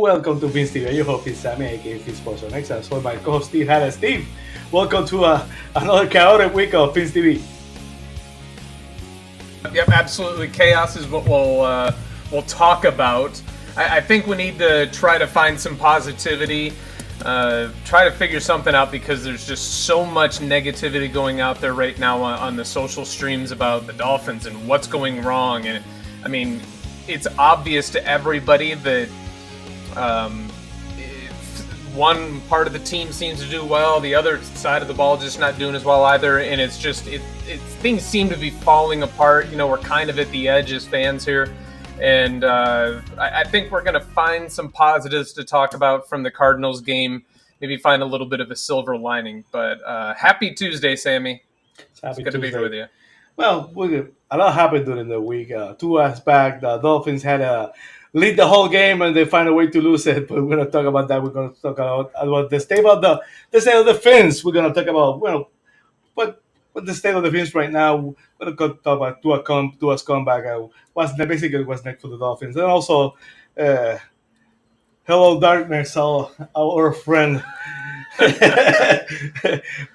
Welcome to Vince TV. Your host is Sammy, aka Vince Sports on X. As for my co-host Steve. Hello, Steve. Welcome to another chaotic week of Vince TV. Yep, absolutely. Chaos is what we'll talk about. I think we need to try to find some positivity, try to figure something out, because there's just so much negativity going out there right now on the social streams about the Dolphins and what's going wrong. And I mean, it's obvious to everybody that one part of the team seems to do well, the other side of the ball just not doing as well either, and it's just things seem to be falling apart. You know, we're kind of at the edge as fans here, and I think we're going to find some positives to talk about from the Cardinals game, maybe find a little bit of a silver lining. But happy Tuesday, Sammy. It's good to be here with you. Well, a lot happened during the week. 2 hours back, the Dolphins had a lead the whole game, and they find a way to lose it. But we're going to talk about that. We're going to talk about the state of the Fins. We're going to talk about what the state of the Fins right now. We're going to talk about Tua's comeback. What's next for the Dolphins, and also, hello darkness, our friend.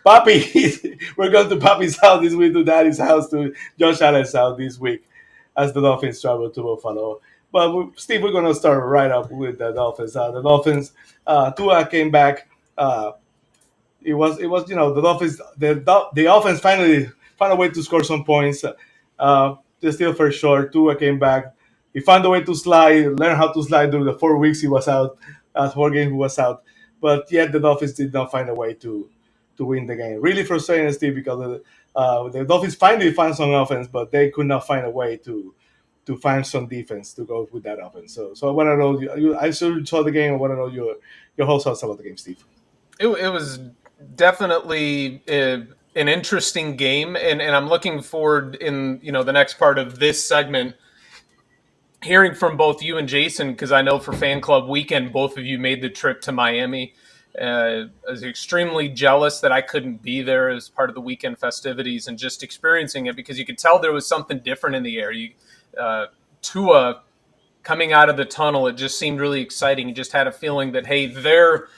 Papi, we're going to Papi's house this week, to Daddy's house, to Josh Allen's house this week, as the Dolphins travel to Buffalo. But Steve, we're going to start right up with the Dolphins. The Dolphins, Tua came back. It was the Dolphins. The offense finally found a way to score some points. They still fell short. Tua came back. He found a way to slide, learn how to slide during the 4 weeks he was out. 4 games he was out. But yet the Dolphins did not find a way to win the game. Really frustrating, Steve, because the Dolphins finally found some offense, but they could not find a way to find some defense to go with that offense. So I want to know, I sure saw the game. I want to know your whole thoughts about the game, Steve. It was definitely an interesting game, and I'm looking forward in the next part of this segment hearing from both you and Jason, because I know for Fan Club Weekend, both of you made the trip to Miami. I was extremely jealous that I couldn't be there as part of the weekend festivities and just experiencing it, because you could tell there was something different in the air. Tua coming out of the tunnel, it just seemed really exciting. You just had a feeling that, hey, their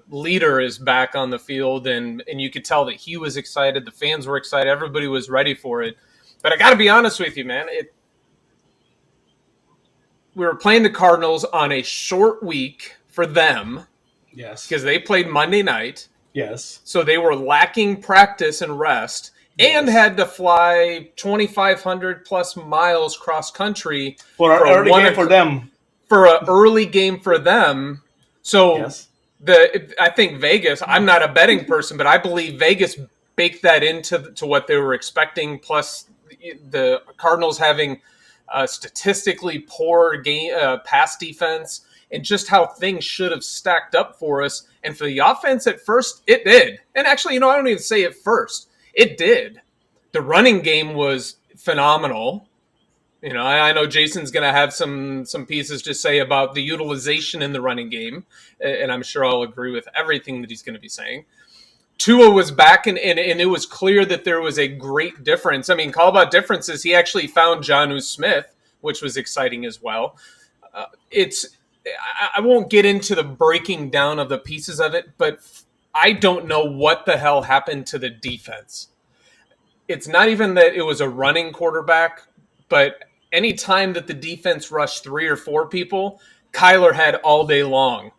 leader is back on the field, and you could tell that he was excited. The fans were excited. Everybody was ready for it. But I got to be honest with you, man. We were playing the Cardinals on a short week for them. Yes. Because they played Monday night. Yes. So they were lacking practice and rest, and had to fly 2,500 plus miles cross country for an early game for them. For an early game for them. So yes. I think Vegas, I'm not a betting person, but I believe Vegas baked that into what they were expecting, plus the Cardinals having statistically poor pass defense, and just how things should have stacked up for us. And for the offense at first, it did. And actually, I don't even say at first. It did. The running game was phenomenal. I know Jason's going to have some pieces to say about the utilization in the running game, and I'm sure I'll agree with everything that he's going to be saying. Tua was back, and it was clear that there was a great difference. I mean, call about differences. He actually found Jonnu Smith, which was exciting as well. I won't get into the breaking down of the pieces of it, but I don't know what the hell happened to the defense. It's not even that it was a running quarterback, but any time that the defense rushed 3 or 4 people, Kyler had all day long.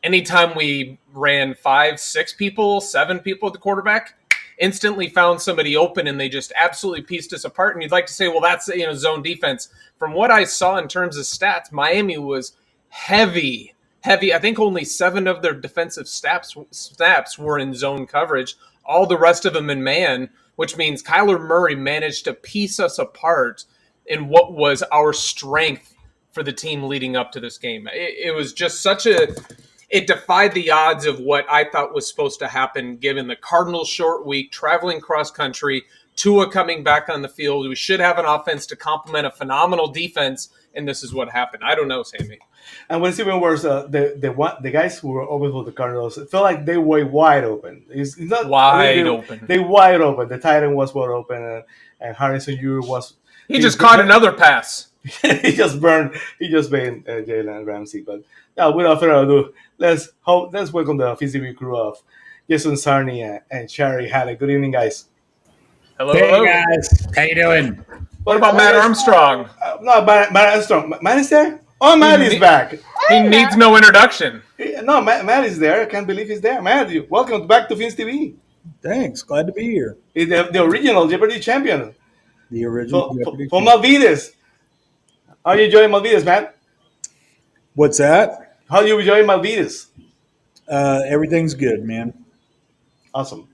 Anytime we ran 5, 6 people, 7 people at the quarterback, instantly found somebody open, and they just absolutely pieced us apart. And you'd like to say, well, that's zone defense. From what I saw in terms of stats, Miami was heavy. I think only 7 of their defensive snaps were in zone coverage. All the rest of them in man, which means Kyler Murray managed to piece us apart in what was our strength for the team leading up to this game. It was just it defied the odds of what I thought was supposed to happen, given the Cardinals' short week, traveling cross country, Tua coming back on the field. We should have an offense to complement a phenomenal defense, and this is what happened. I don't know, Sammy. And what's even worse, the guys who were open for the Cardinals, it felt like they were wide open. It's not wide open. They wide open. The tight end was wide open, and Harrison Ure was. He just caught another pass. he just burned. He just banned Jalen Ramsey. But yeah, without further ado, let's welcome the FCB crew of Jason Sarney and Shari. Had a good evening, guys. Hello, Hey hello. guys, how you doing? What Well, about Matt Armstrong? no, Matt Armstrong. Matt is there. Oh, He Matt is ne- back. he needs no introduction. No, Matt is there. I can't believe he's there. Matt, welcome back to Fins TV. Thanks, glad to be here. He's the original Jeopardy champion The original for Jeopardy. Malvides. How are you enjoying Malvides, Matt? What's that? How are you enjoying Malvides? Everything's good, man. Awesome.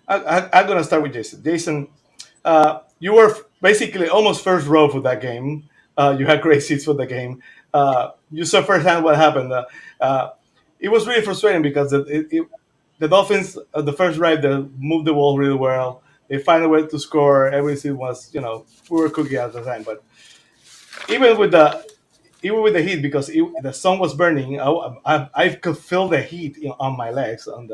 I'm going to start with Jason. Jason, you were basically almost first row for that game. You had great seats for the game. You saw firsthand what happened. It was really frustrating because the Dolphins, the first drive, they moved the ball really well. They find a way to score. Everything was, we were cooking at the time. But even with the even with the heat, because the sun was burning, I could feel the heat on my legs. On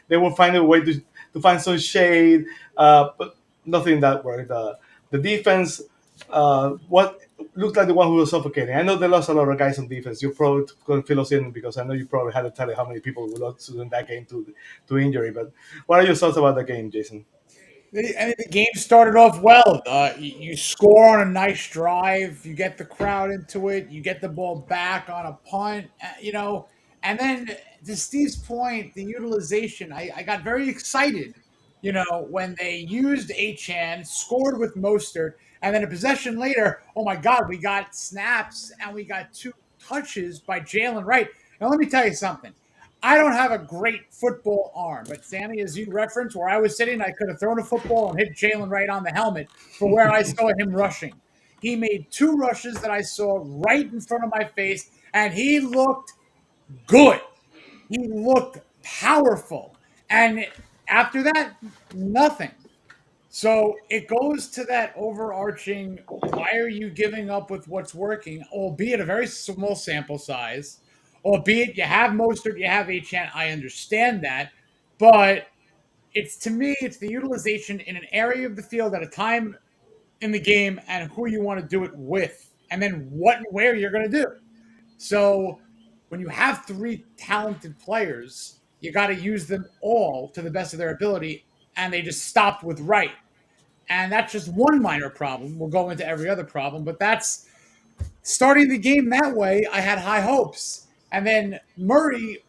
they will find a way to find some shade, but nothing that worked. The defense, what looked like the one who was suffocating. I know they lost a lot of guys on defense. You probably couldn't fill us in because I know you probably had to tell you how many people we lost in that game to injury. But what are your thoughts about the game, Jason? The game started off well. You score on a nice drive. You get the crowd into it. You get the ball back on a punt. And then to Steve's point, the utilization. I got very excited. When they used Achan, scored with Mostert, and then a possession later. Oh my God, we got snaps and we got 2 touches by Jalen Wright. Now let me tell you something. I don't have a great football arm, but Sammy, as you referenced, where I was sitting, I could have thrown a football and hit Jalen right on the helmet for where I saw him rushing. He made 2 rushes that I saw right in front of my face, and he looked good. He looked powerful. And after that, nothing. So it goes to that overarching, why are you giving up with what's working, albeit a very small sample size, albeit you have Mostert, you have Achan, I understand that, but to me, it's the utilization in an area of the field at a time in the game and who you want to do it with, and then what and where you're going to do. So when you have 3 talented players, you got to use them all to the best of their ability, and they just stopped with Wright. And that's just one minor problem. We'll go into every other problem, but that's starting the game that way. I had high hopes. And then Murray,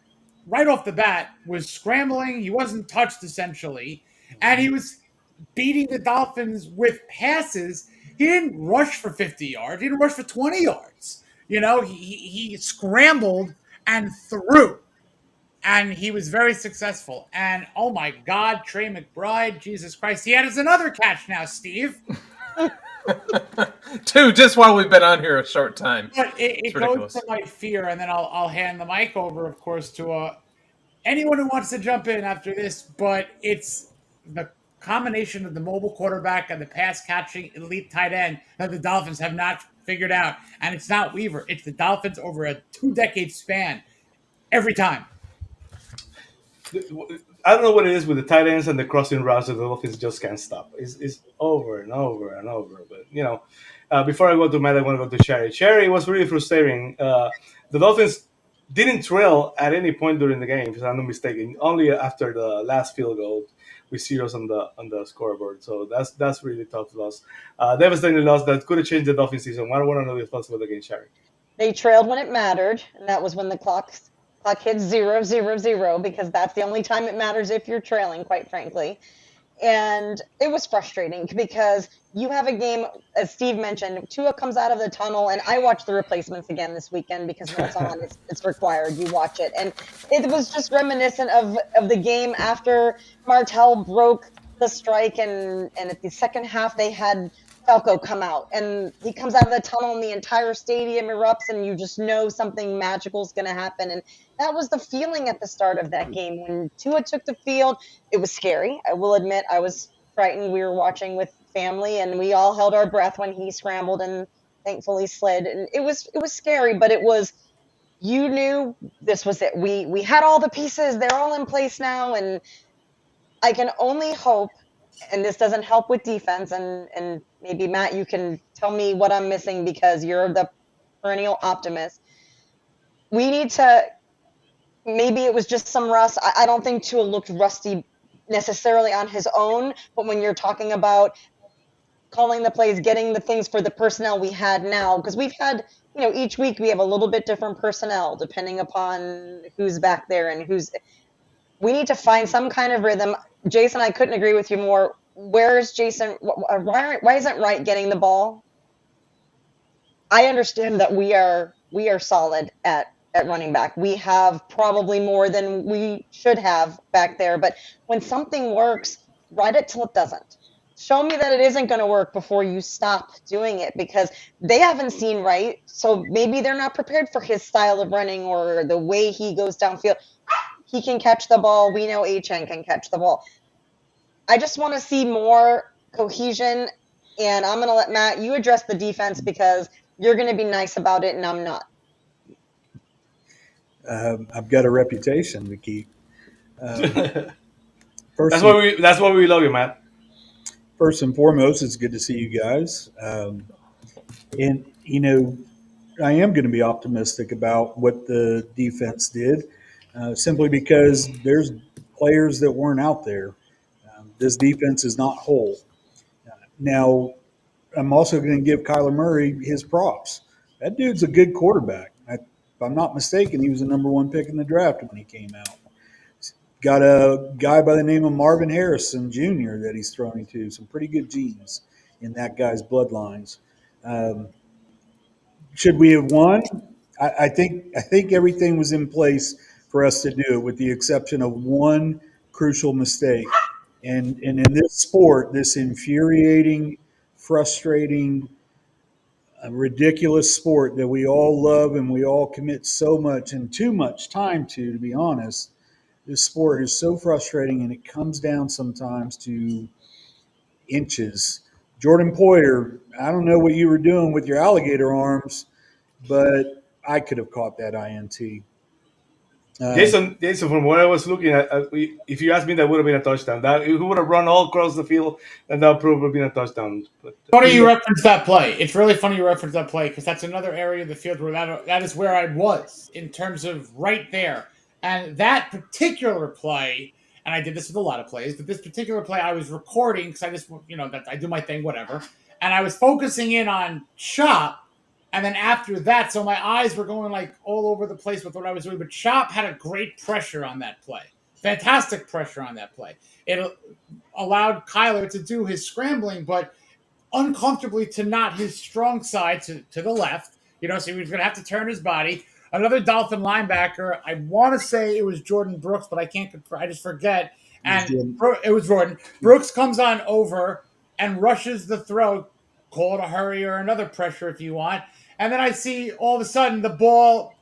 right off the bat, was scrambling. He wasn't touched essentially. And he was beating the Dolphins with passes. He didn't rush for 50 yards. He didn't rush for 20 yards. He scrambled and threw. And he was very successful. And oh my God, Trey McBride, Jesus Christ, he has another catch now, Steve. 2 just while we've been on here a short time. But it goes to my fear, and then I'll hand the mic over, of course, to anyone who wants to jump in after this. But it's the combination of the mobile quarterback and the pass catching elite tight end that the Dolphins have not figured out. And it's not Weaver; it's the Dolphins over a 2-decade span every time. I don't know what it is with the tight ends and the crossing routes that the Dolphins just can't stop. It's over and over and over. But before I go to Matt, I want to go to Shari. Shari was really frustrating. The Dolphins didn't trail at any point during the game, if I'm not mistaken. Only after the last field goal with zeros on the scoreboard. So that's really tough loss. Devastating loss that could have changed the Dolphins season. I want to know your thoughts about the game, Shari. They trailed when it mattered, and that was when the clock hits 0-0-0, because that's the only time it matters if you're trailing, quite frankly. And it was frustrating because you have a game, as Steve mentioned, Tua comes out of the tunnel, and I watched the replacements again this weekend because when it's on, it's required. You watch it. And it was just reminiscent of the game after Martell broke the strike, and at the second half they had Falco come out, and he comes out of the tunnel and the entire stadium erupts, and you just know something magical is going to happen. And that was the feeling at the start of that game. When Tua took the field, it was scary. I will admit I was frightened. We were watching with family, and we all held our breath when he scrambled and thankfully slid. And it was scary, but you knew this was it. We had all the pieces. They're all in place now, and I can only hope and this doesn't help with defense, and maybe Matt, you can tell me what I'm missing because you're the perennial optimist. We need to, maybe it was just some rust. I don't think Tua looked rusty necessarily on his own, but when you're talking about calling the plays, getting the things for the personnel we had now, because we've had, each week we have a little bit different personnel depending upon who's back there and who's. We need to find some kind of rhythm. Jason, I couldn't agree with you more. Where's Jason? Why isn't Wright getting the ball? I understand that we are solid at running back. We have probably more than we should have back there. But when something works, ride it till it doesn't. Show me that it isn't going to work before you stop doing it, because they haven't seen Wright. So maybe they're not prepared for his style of running or the way he goes downfield. He can catch the ball. We know Achane can catch the ball. I just want to see more cohesion, and I'm going to let Matt, you address the defense because you're going to be nice about it, and I'm not. I've got a reputation to keep. That's why we love you, Matt. First and foremost, it's good to see you guys. And, I am going to be optimistic about what the defense did, simply because there's players that weren't out there. This defense is not whole. Now, I'm also going to give Kyler Murray his props. That dude's a good quarterback. If I'm not mistaken, he was the number 1 pick in the draft when he came out. Got a guy by the name of Marvin Harrison Jr. that he's throwing to. Some pretty good genes in that guy's bloodlines. Should we have won? I think everything was in place for us to do it, with the exception of one crucial mistake. And in this sport, this infuriating, frustrating, ridiculous sport that we all love and we all commit so much and too much time to be honest, this sport is so frustrating, and it comes down sometimes to inches. Jordan Poyer, I don't know what you were doing with your alligator arms, but I could have caught that INT. Jason, from what I was looking at, if you asked me, that would have been a touchdown. That he would have run all across the field, and that would probably have been a touchdown. But, funny you reference that play. It's really funny you reference that play, because that's another area of the field where that is where I was in terms of right there. And that particular play, and I did this with a lot of plays, but this particular play I was recording because I just, I do my thing, whatever. And I was focusing in on Chop. And then after that, so my eyes were going like all over the place with what I was doing. But Chop had a great pressure on that play. Fantastic pressure on that play. It allowed Kyler to do his scrambling, but uncomfortably to not his strong side to the left. So he was going to have to turn his body. Another Dolphin linebacker, I want to say it was Jordan Brooks, but I can't confirm. I just forget. And it was Jordan. Brooks comes on over and rushes the throw. Call it a hurry or another pressure if you want. And then I see all of a sudden the ball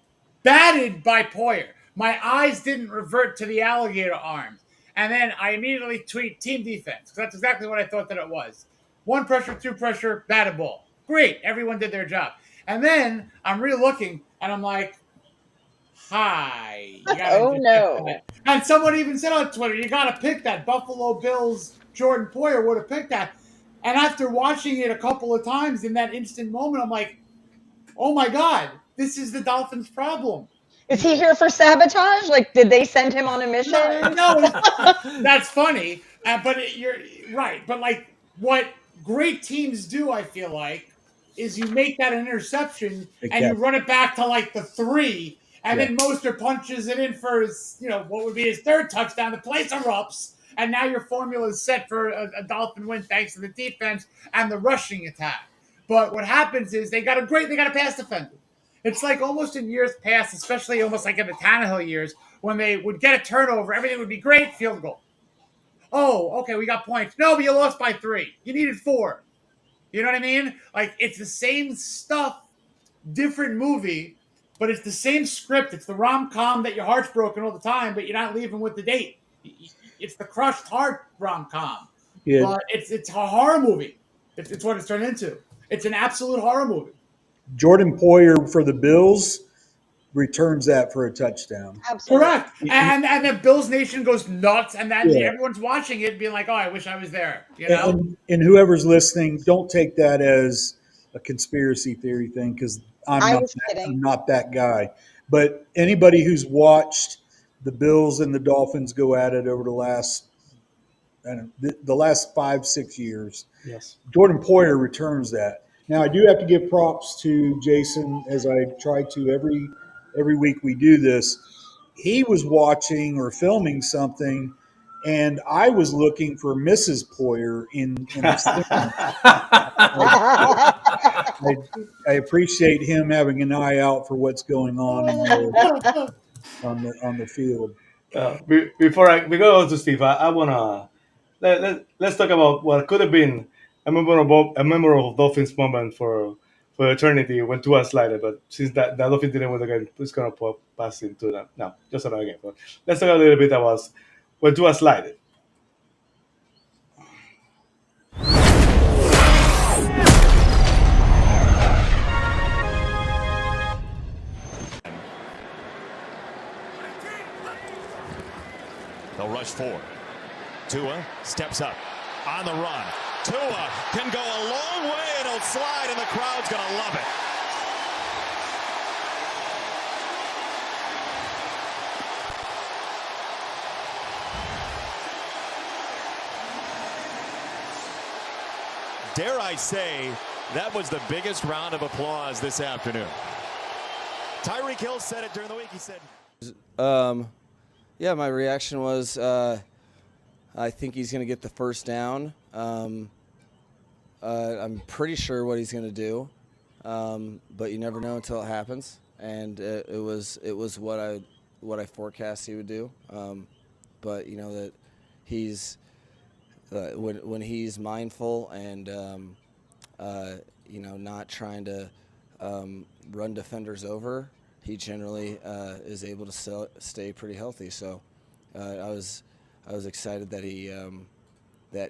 batted by Poyer. My eyes didn't revert to the alligator arms. And then I immediately tweet team defense, because that's exactly what I thought that it was. 1 pressure, 2 pressure, batted ball. Great. Everyone did their job. And then I'm re-looking, and I'm like, hi. Oh, no. And someone even said on Twitter, you got to pick that. Buffalo Bills Jordan Poyer would have picked that. And after watching it a couple of times in that instant moment, I'm like, oh, my God, this is the Dolphins' problem. Is he here for sabotage? Like, did they send him on a mission? No, that's funny. But you're right. But, like, what great teams do, I feel like, is you make that interception and you run it back to, like, the 3, and then Mostert punches it in for his, what would be his 3rd touchdown. The place erupts. And now your formula is set for a Dolphin win thanks to the defense and the rushing attack. But what happens is they got a pass defender. It's like almost in years past, especially almost like in the Tannehill years, when they would get a turnover, everything would be great, field goal. Oh, okay, we got points. No, but you lost by 3. You needed 4. You know what I mean? Like, it's the same stuff, different movie, but it's the same script. It's the rom-com that your heart's broken all the time, but you're not leaving with the date. It's the crushed heart rom-com. Yeah. But it's a horror movie. It's what it's turned into. It's an absolute horror movie. Jordan Poyer for the Bills, returns that for a touchdown. Absolutely. Correct. And then Bills Nation goes nuts, and then Yeah. everyone's watching it, being like, "Oh, I wish I was there." You know. And whoever's listening, don't take that as a conspiracy theory thing, because I was kidding. I'm not that guy. But anybody who's watched the Bills and the Dolphins go at it over the last the last 5-6 years, Yes. Jordan Poyer returns that. Now I do have to give props to Jason, as I try to every week we do this. He was watching or filming something, and I was looking for Mrs. Poyer in the stand. I appreciate him having an eye out for what's going on on the field. We go to Steve, I wanna let's talk about what could have been a memorable Dolphins moment for eternity when Tua slided, but since that Dolphins didn't win the game, it's gonna pass into that. No, just another game. But let's talk a little bit about when Tua slided. They'll rush forward. Tua steps up on the run. Tua can go a long way and he'll slide, and the crowd's going to love it. Dare I say, that was the biggest round of applause this afternoon. Tyreek Hill said it during the week. He said, yeah, my reaction was I think he's going to get the first down. I'm pretty sure what he's going to do, but you never know until it happens. And it was what I forecast he would do. But you know that he's when he's mindful and you know, not trying to run defenders over, he generally is able to stay pretty healthy. So I was excited that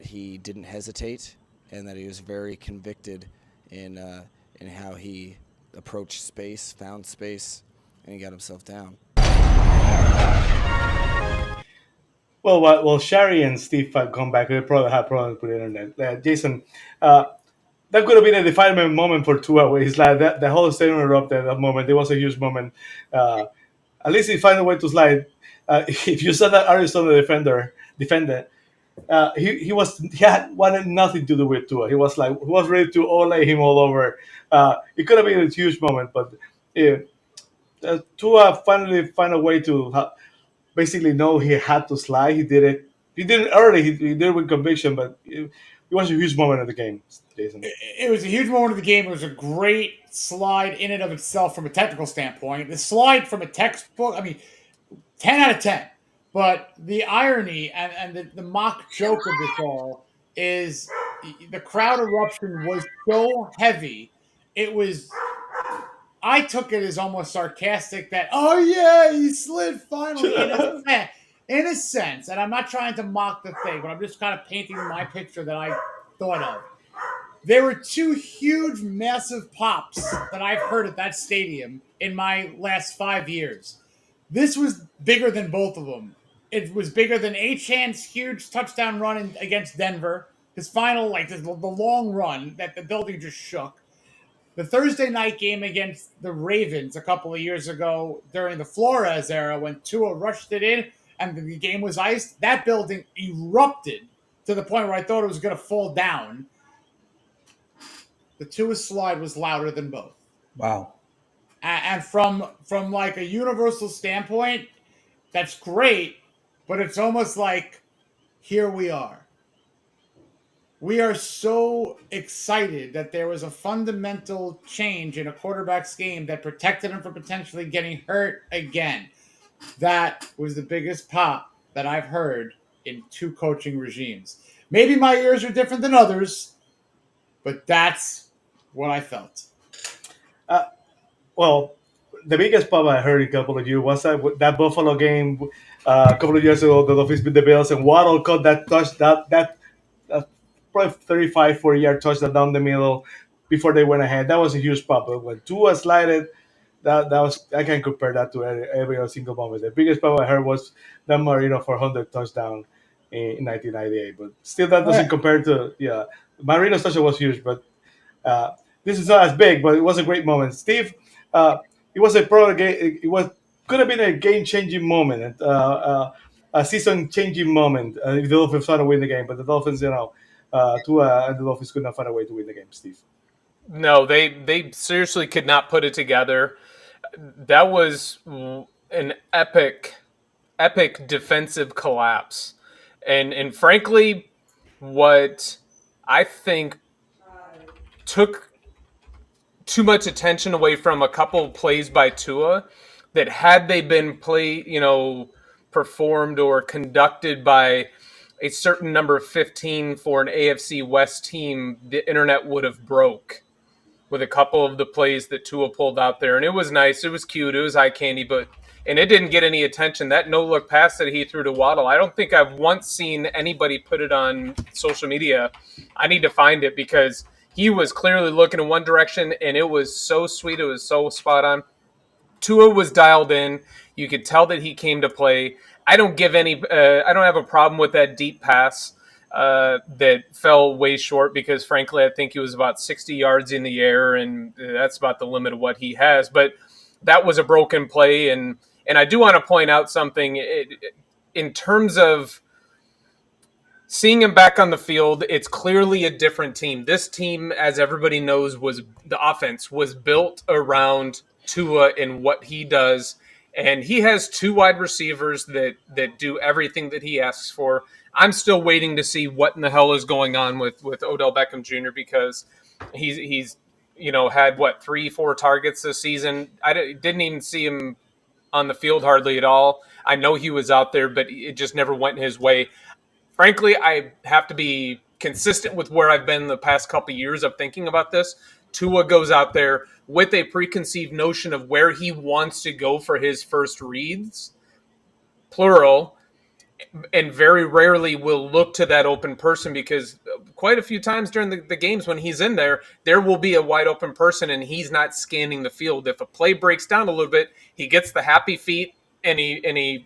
he didn't hesitate and that he was very convicted in how he approached space, found space, and he got himself down. Well, Shari and Steve have come back. They probably have problems with the internet. Jason, that could have been a defining moment for Tua, where he's like the whole stadium erupted at that moment. It was a huge moment. At least he found a way to slide. If you saw that Arizona defender, he had wanted nothing to do with Tua. He was ready to lay him all over. It could have been a huge moment, but Tua finally found a way to basically know he had to slide. He did it. He did it early. He did it with conviction, but it was a huge moment of the game, Jason. It was a huge moment of the game. It was a great slide in and of itself from a technical standpoint. The slide from a textbook, I mean, 10 out of 10. But the irony and the mock joke of this all is the crowd eruption was so heavy. I took it as almost sarcastic that, oh yeah, he slid finally in a sense. And I'm not trying to mock the thing, but I'm just kind of painting my picture that I thought of. There were two huge, massive pops that I've heard at that stadium in my last 5 years. This was bigger than both of them. It was bigger than Achan's huge touchdown run against Denver. His final, the long run that the building just shook. The Thursday night game against the Ravens a couple of years ago during the Flores era when Tua rushed it in and the game was iced, that building erupted to the point where I thought it was going to fall down. The Tua slide was louder than both. Wow. And from like a universal standpoint, that's great, but it's almost like, here we are. We are so excited that there was a fundamental change in a quarterback's game that protected him from potentially getting hurt again. That was the biggest pop that I've heard in 2 coaching regimes. Maybe my ears are different than others, but that's what I felt. Well, the biggest pop I heard in a couple of years was that Buffalo game a couple of years ago. The Dolphins beat the Bills, and Waddle caught that touch, that probably 35, 40-yard touchdown down the middle before they went ahead. That was a huge pop. But when Tua slided, that was I can compare that to every single moment. The biggest power I heard was Dan Marino for 100 touchdown in 1998, but still that doesn't compare to Marino's touchdown was huge, but this is not as big, but it was a great moment. Steve, it was it was could have been a game changing moment, a season changing moment if the Dolphins found a win the game, but the Dolphins, Tua and the Dolphins could not find a way to win the game. Steve. No, they seriously could not put it together. That was an epic defensive collapse. And frankly, what I think took too much attention away from a couple plays by Tua that had they been performed or conducted by a certain number of 15 for an AFC West team, the internet would have broke with a couple of the plays that Tua pulled out there. And it was nice. It was cute. It was eye candy, and it didn't get any attention. That no-look pass that he threw to Waddle, I don't think I've once seen anybody put it on social media. I need to find it because he was clearly looking in one direction, and it was so sweet. It was so spot on. Tua was dialed in. You could tell that he came to play. I don't have a problem with that deep pass that fell way short because, frankly, I think he was about 60 yards in the air, and that's about the limit of what he has. But that was a broken play, and I do want to point out something in terms of seeing him back on the field. It's clearly a different team. This team, as everybody knows, the offense was built around Tua and what he does, and he has two wide receivers that do everything that he asks for. I'm still waiting to see what in the hell is going on with Odell Beckham Jr. because he's had 3-4 targets this season. I didn't even see him on the field hardly at all. I know he was out there, but it just never went his way. Frankly, I have to be consistent with where I've been the past couple of years of thinking about this. Tua goes out there with a preconceived notion of where he wants to go for his first reads, plural, and very rarely will look to that open person because quite a few times during the games when he's in there will be a wide open person and he's not scanning the field. If a play breaks down a little bit, he gets the happy feet and he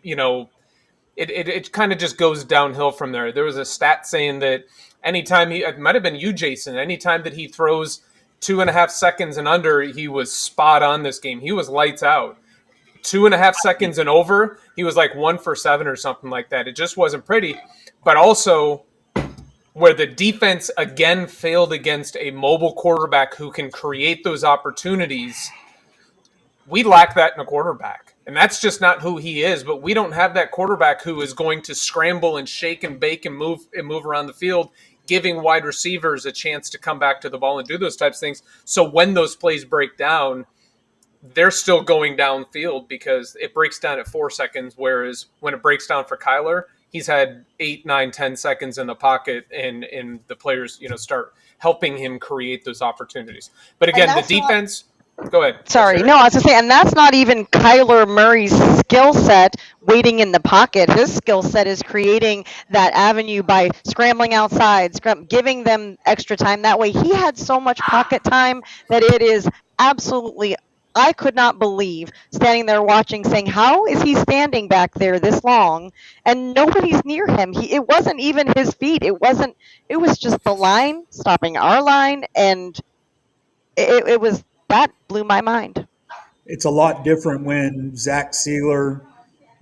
it kind of just goes downhill from there. There was a stat saying that anytime it might have been you, Jason, anytime that he throws 2.5 seconds and under, he was spot on this game. He was lights out. 2.5 seconds and over, he was like 1 for 7 or something like that. It just wasn't pretty. But also, where the defense again failed against a mobile quarterback who can create those opportunities, we lack that in a quarterback. And that's just not who he is. But we don't have that quarterback who is going to scramble and shake and bake and move around the field, giving wide receivers a chance to come back to the ball and do those types of things. So when those plays break down, they're still going downfield because it breaks down at 4 seconds, whereas when it breaks down for Kyler, he's had 8, 9, 10 seconds in the pocket, and the players, start helping him create those opportunities. But again, the defense. Go ahead. Sorry. No, I was going to say, and that's not even Kyler Murray's skill set waiting in the pocket. His skill set is creating that avenue by scrambling outside, giving them extra time. That way he had so much pocket time that it is absolutely, I could not believe standing there watching saying, how is he standing back there this long and nobody's near him? It wasn't even his feet. It was just the line stopping our line. And that blew my mind. It's a lot different when Zach Sealer,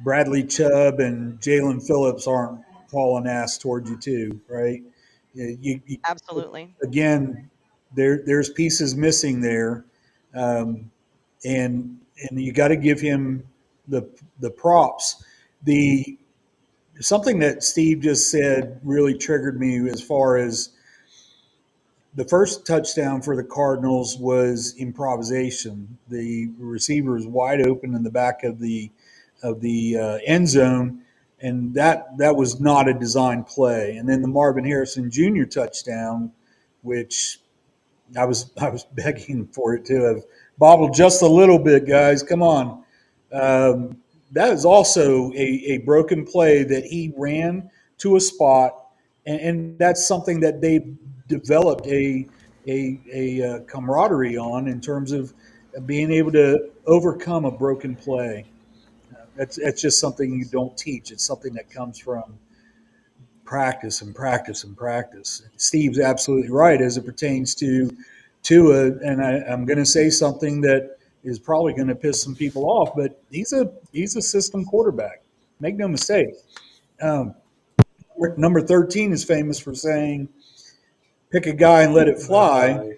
Bradley Chubb, and Jalen Phillips aren't hauling ass towards you too, right? You Absolutely. Again, there's pieces missing there. And you got to give him the props. Something that Steve just said really triggered me as far as the first touchdown for the Cardinals was improvisation. The receiver was wide open in the back of the end zone, and that was not a design play. And then the Marvin Harrison Jr. touchdown, which I was begging for it to have bobbled just a little bit, guys. Come on. That is also a broken play that he ran to a spot, and that's something that they developed a camaraderie on in terms of being able to overcome a broken play. That's just something you don't teach. It's something that comes from practice and practice and practice. Steve's absolutely right as it pertains to Tua, and I'm going to say something that is probably going to piss some people off, but he's a system quarterback. Make no mistake. Number 13 is famous for saying, "Pick a guy and let it fly."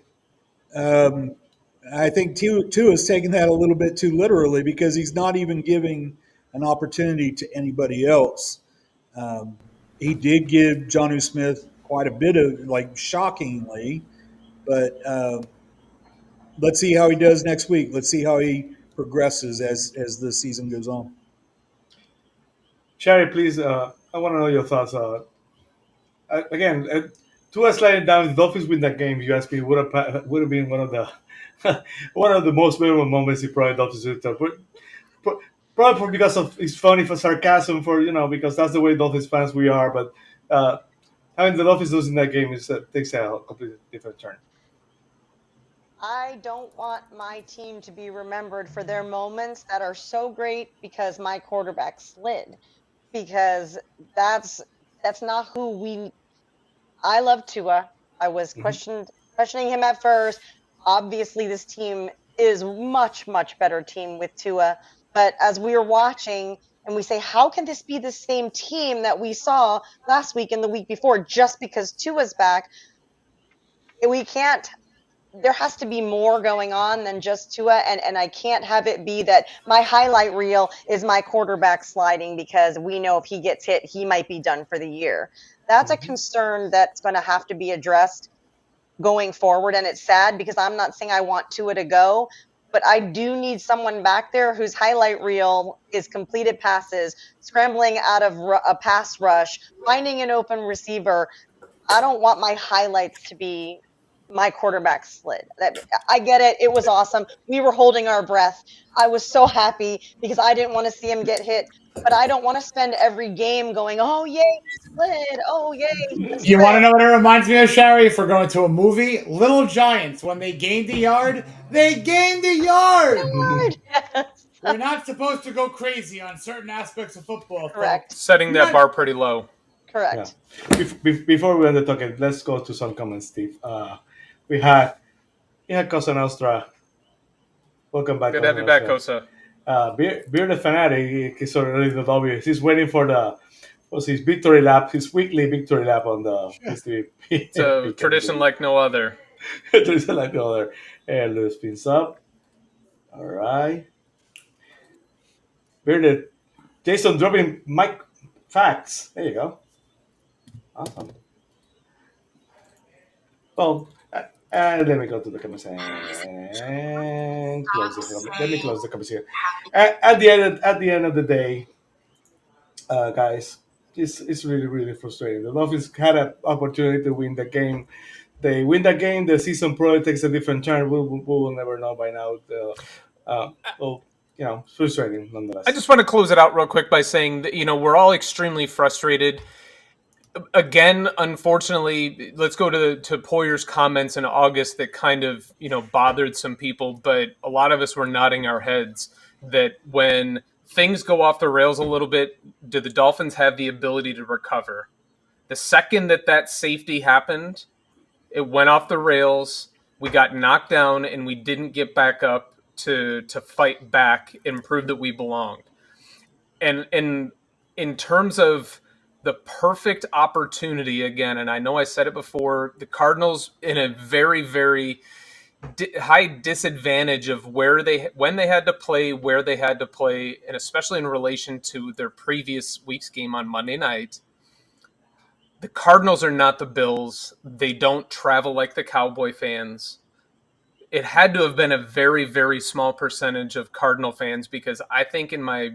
I think Tua is taking that a little bit too literally because he's not even giving an opportunity to anybody else. He did give Jonnu Smith quite a bit of, shockingly, but let's see how he does next week. Let's see how he progresses as the season goes on. Shari, please, I want to know your thoughts. Again, Tua sliding down, the Dolphins win that game. You asked me would have been one of the one of the most memorable moments in probably Dolphins history. Probably because of it's funny for sarcasm, because that's the way Dolphins fans we are. But having the Dolphins losing that game takes a completely different turn. I don't want my team to be remembered for their moments that are so great because my quarterback slid. Because that's not who we. I love Tua. I was questioning him at first. Obviously, this team is much, much better team with Tua. But as we were watching and we say, how can this be the same team that we saw last week and the week before just because Tua's back? We can't. There has to be more going on than just Tua, and I can't have it be that my highlight reel is my quarterback sliding because we know if he gets hit, he might be done for the year. That's a concern that's going to have to be addressed going forward, and it's sad because I'm not saying I want Tua to go, but I do need someone back there whose highlight reel is completed passes, scrambling out of a pass rush, finding an open receiver. I don't want my highlights to be my quarterback slid. I get it. It was awesome. We were holding our breath. I was so happy because I didn't want to see him get hit, but I don't want to spend every game going, oh, yay, he slid. Oh, yay. You want to know what it reminds me of, Shari? If we're going to a movie, Little Giants, when they gained a yard, they gained a yard. Yes. We're not supposed to go crazy on certain aspects of football. Correct. Folks. Setting that bar pretty low. Correct. Yeah. Before we end the talking, let's go to some comments, Steve. We had Cosa Nostra. Welcome back. Good to have you back, Cosa. Beer the Fanatic, he's already the W. He's waiting for his victory lap, his weekly victory lap on the history. It's a tradition like no other. Tradition like no other. And Lewis spins up. All right. Beer the Jason dropping mic facts. There you go. Awesome. Well, let me go to the comments and close this. Let me close the comments here. At the end of the day, guys, it's really, really frustrating. The Dolphins had an opportunity to win the game. They win the game. The season probably takes a different turn. We will never know by now. It's frustrating nonetheless. I just want to close it out real quick by saying that we're all extremely frustrated. Again, unfortunately, let's go to Poyer's comments in August that kind of, bothered some people, but a lot of us were nodding our heads that when things go off the rails a little bit, do the Dolphins have the ability to recover? The second that safety happened, it went off the rails, we got knocked down, and we didn't get back up to fight back and prove that we belonged. And in terms of the perfect opportunity again, and I know I said it before, the Cardinals in a very, very high disadvantage of when they had to play, where they had to play, and especially in relation to their previous week's game on Monday night. The Cardinals are not the Bills. They don't travel like the Cowboy fans. It had to have been a very, very small percentage of Cardinal fans because I think in my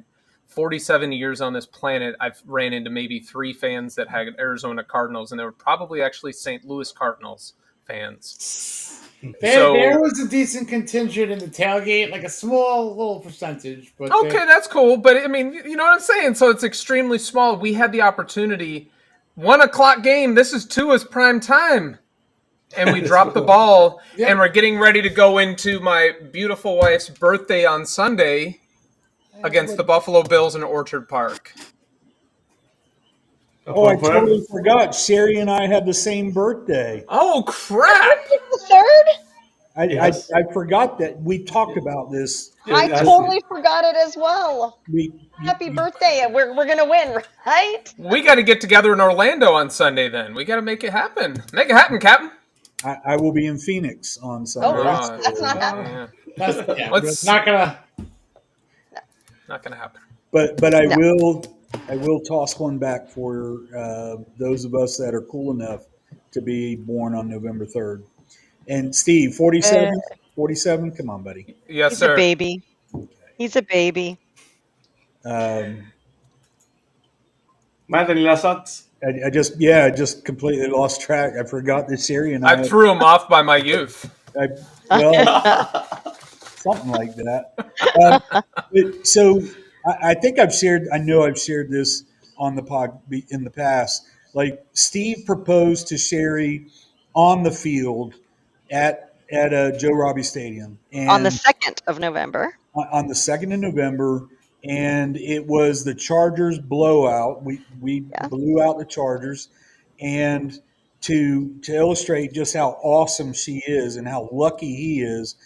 47 years on this planet, I've ran into maybe 3 fans that had Arizona Cardinals, and they were probably actually St. Louis Cardinals fans. There was a decent contingent in the tailgate, like a small little percentage. But okay, that's cool. But, I mean, you know what I'm saying? So it's extremely small. We had the opportunity. 1:00 game. This is Tua's prime time. and we dropped the ball, Yeah. and we're getting ready to go into my beautiful wife's birthday on Sunday against the Buffalo Bills in Orchard Park. Oh, I totally forgot. Shari and I had the same birthday. Oh, crap! The third? Yes. I forgot that we talked about this. I totally forgot it as well. We Happy birthday. We're going to win, right? We got to get together in Orlando on Sunday then. We got to make it happen. Make it happen, Captain. I will be in Phoenix on Sunday. Oh, that's not happening. Yeah. It's not gonna. Not going to happen. But I will toss one back for those of us that are cool enough to be born on November 3rd. And Steve, 47? 47? Come on, buddy. Yes, He's sir. a baby. He's a baby. Matt, any last thoughts? I just completely lost track. I forgot that Shari and I threw him off by my youth. Something like that. So I think I've shared. I know I've shared this on the pod in the past. Like Steve proposed to Shari on the field at Joe Robbie Stadium and On the 2nd of November. On the 2nd of November, and it was the Chargers blowout. We blew out the Chargers, and to illustrate just how awesome she is and how lucky he is,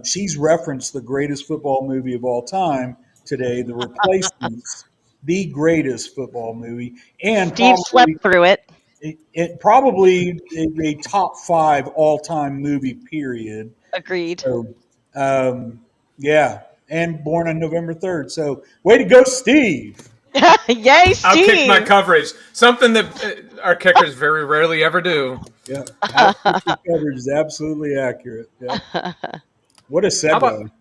she's referenced the greatest football movie of all time today, The Replacements, the greatest football movie, and Steve slept through it. It probably a top 5 all-time movie. Period. Agreed. So, yeah, and born on November 3rd. So, way to go, Steve! Yay, Steve! I'll kick my coverage. Something that our kickers very rarely ever do. Yeah, our coverage is absolutely accurate. Yeah. What a segue!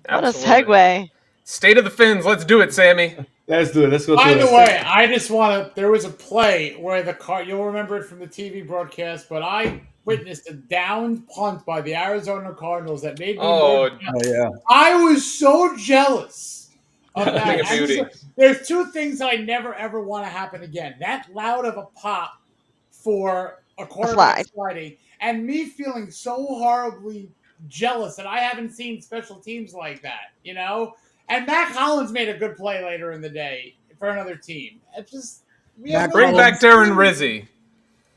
What a segue! State of the Fins. Let's do it, Sammy. Let's do it. Let's go. By the way, I just want to. There was a play where you'll remember it from the TV broadcast, but I witnessed a downed punt by the Arizona Cardinals that made me. I was so jealous of that. There's two things I never ever want to happen again: that loud of a pop for a quarterback sliding, and me feeling so horribly jealous that I haven't seen special teams like that. You know. And Mac Hollins made a good play later in the day for another team. It's just bring back Darren Rizzi.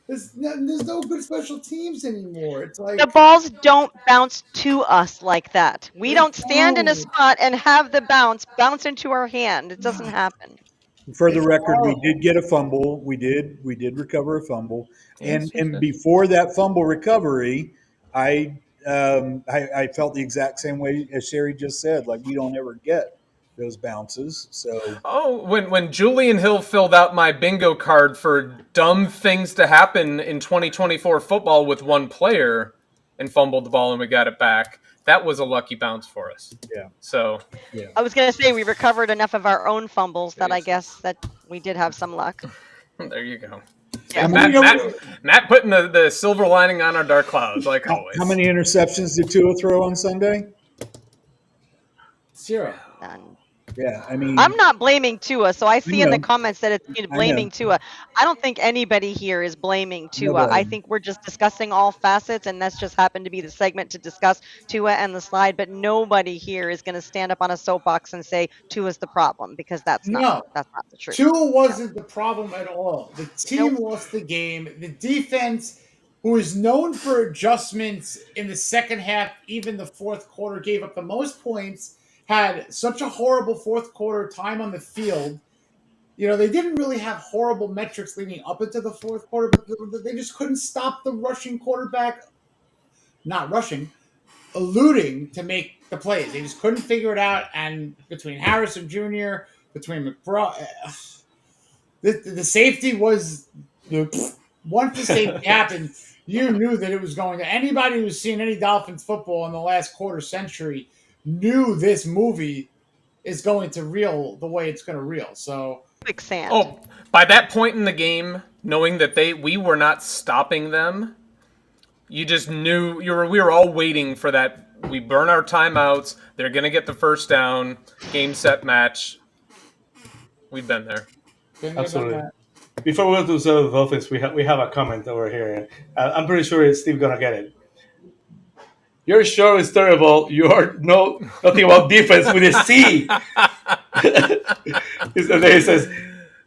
There's no good special teams anymore. It's like the balls don't bounce to us like that. We don't stand in a spot and have the bounce into our hand. It doesn't happen. For the record, we did get a fumble. We did recover a fumble, and before that fumble recovery, I felt the exact same way as Shari just said. Like, we don't ever get those bounces. So when Julian Hill filled out my bingo card for dumb things to happen in 2024 football with one player and fumbled the ball and we got it back, that was a lucky bounce for us. Yeah. So I was going to say we recovered enough of our own fumbles that I guess that we did have some luck. There you go. Yeah. Matt putting the silver lining on our dark clouds, like always. How many interceptions did Tua throw on Sunday? 0. None. Yeah, I mean, I'm not blaming Tua, so I see in the comments that it's blaming Tua. I don't think anybody here is blaming Tua. Nobody. I think we're just discussing all facets, and that's just happened to be the segment to discuss Tua and the slide. But nobody here is going to stand up on a soapbox and say Tua's the problem, because that's not the truth. Tua wasn't the problem at all. The team lost the game. The defense, who is known for adjustments in the second half, even the fourth quarter, gave up the most points. Had such a horrible fourth quarter time on the field. You know, they didn't really have horrible metrics leading up into the fourth quarter, but they just couldn't stop the rushing quarterback, eluding to make the plays. They just couldn't figure it out. And between Harrison Jr., between McBride, the safety was once the safety happened, you knew that it was going to. Anybody who's seen any Dolphins football in the last quarter century knew this movie is going to reel the way it's going to reel. So quicksand. Oh, by that point in the game, knowing that we were not stopping them, you just knew we were all waiting for that. We burn our timeouts. They're going to get the first down. Game, set, match. We've been there. Absolutely. before we go to the Dolphins, we have a comment over here. I'm pretty sure Steve gonna get it. Your show is terrible. You are nothing about defense with a C. And then he says,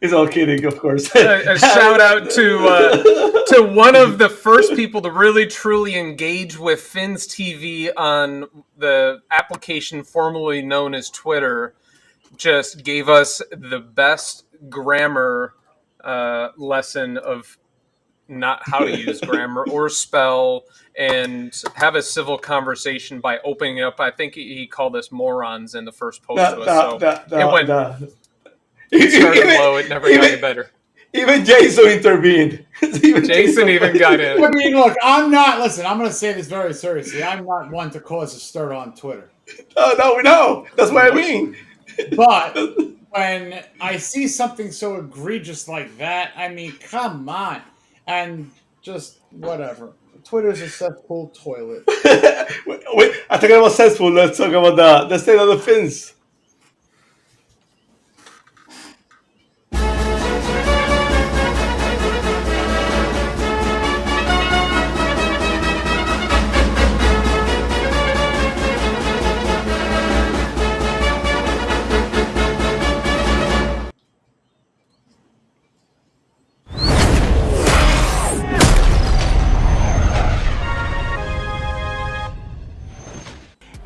he's all kidding, of course. A shout out to one of the first people to really truly engage with Finn's TV on the application formerly known as Twitter. Just gave us the best grammar lesson of not how to use grammar or spell and have a civil conversation by opening up. I think he called us morons in the first post to us. It started low. It never got any better. Even Jason intervened. Jason even got in. I mean, look, I'm going to say this very seriously. I'm not one to cause a stir on Twitter. No, we know. That's what I mean. But when I see something so egregious like that, I mean, come on. And just whatever. Twitter's a cesspool toilet. Wait, I talking about cesspool. Let's talk about the state of the Finns.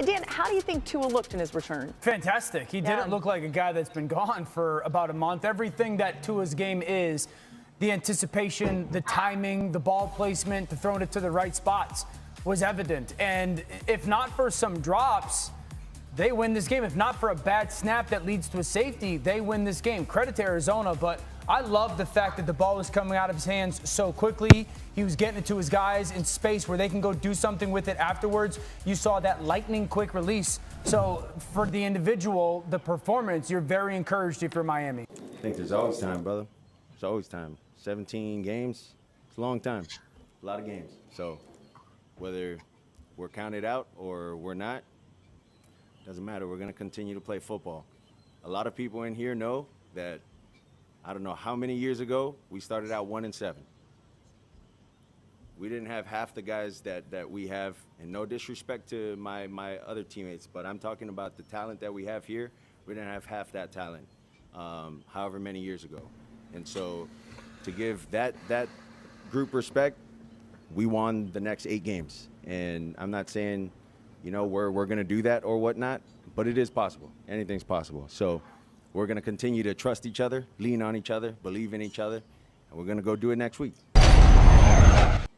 Dan, how do you think Tua looked in his return? Fantastic. He didn't look like a guy that's been gone for about a month. Everything that Tua's game is, the anticipation, the timing, the ball placement, the throwing it to the right spots was evident. And if not for some drops, they win this game. If not for a bad snap that leads to a safety, they win this game. Credit to Arizona, but I love the fact that the ball was coming out of his hands so quickly. He was getting it to his guys in space where they can go do something with it afterwards. You saw that lightning quick release. So for the individual, the performance, you're very encouraged if you're Miami. I think there's always time, brother. There's always time. 17 games, it's a long time. A lot of games. So whether we're counted out or we're not, doesn't matter. We're going to continue to play football. A lot of people in here know that I don't know how many years ago we started out 1-7. We didn't have half the guys that we have, and no disrespect to my other teammates, but I'm talking about the talent that we have here. We didn't have half that talent however many years ago. And so to give that group respect, we won the next 8 games. And I'm not saying, we're going to do that or whatnot, but it is possible. Anything's possible. So we're going to continue to trust each other, lean on each other, believe in each other, and we're going to go do it next week.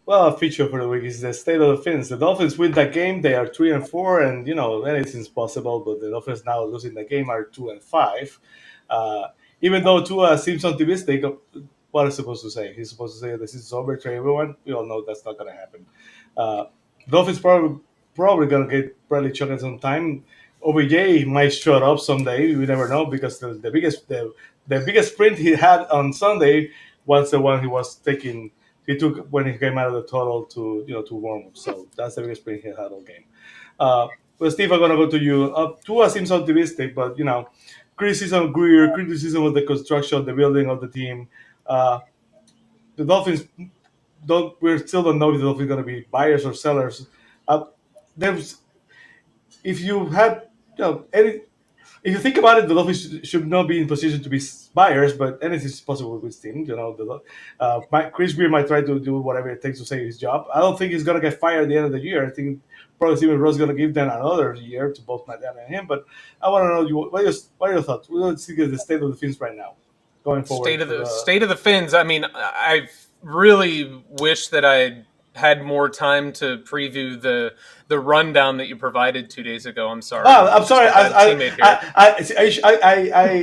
Well, a feature for the week is the state of the Finns. The Dolphins win that game. They are 3-4, and anything's possible. But the Dolphins now losing the game are 2-5. Even though Tua seems optimistic, what is he supposed to say? He's supposed to say this is over to everyone. We all know that's not going to happen. Dolphins probably going to get Bradley Chuck at some time. OBJ might show up someday. We never know because the biggest sprint he had on Sunday was the one he took when he came out of the tunnel to warm up. So that's the biggest sprint he had all game. But Steve, I'm gonna go to you. Tua seems optimistic, but criticism of Greer, criticism of the construction, of the building of the team. The Dolphins we still don't know if the Dolphins are going to be buyers or sellers. If you had, if you think about it, the Dolphins should not be in position to be buyers, but anything is possible with this team. Chris Greer might try to do whatever it takes to save his job. I don't think he's going to get fired at the end of the year. I think probably Steven Ross is going to give them another year to both Matt and him. But I want to know what are your thoughts? Let's see the state of the Finns right now, going forward. State of the Finns. I mean, I really wish that I had more time to preview the rundown that you provided 2 days ago. I'm sorry. Oh, I'm sorry.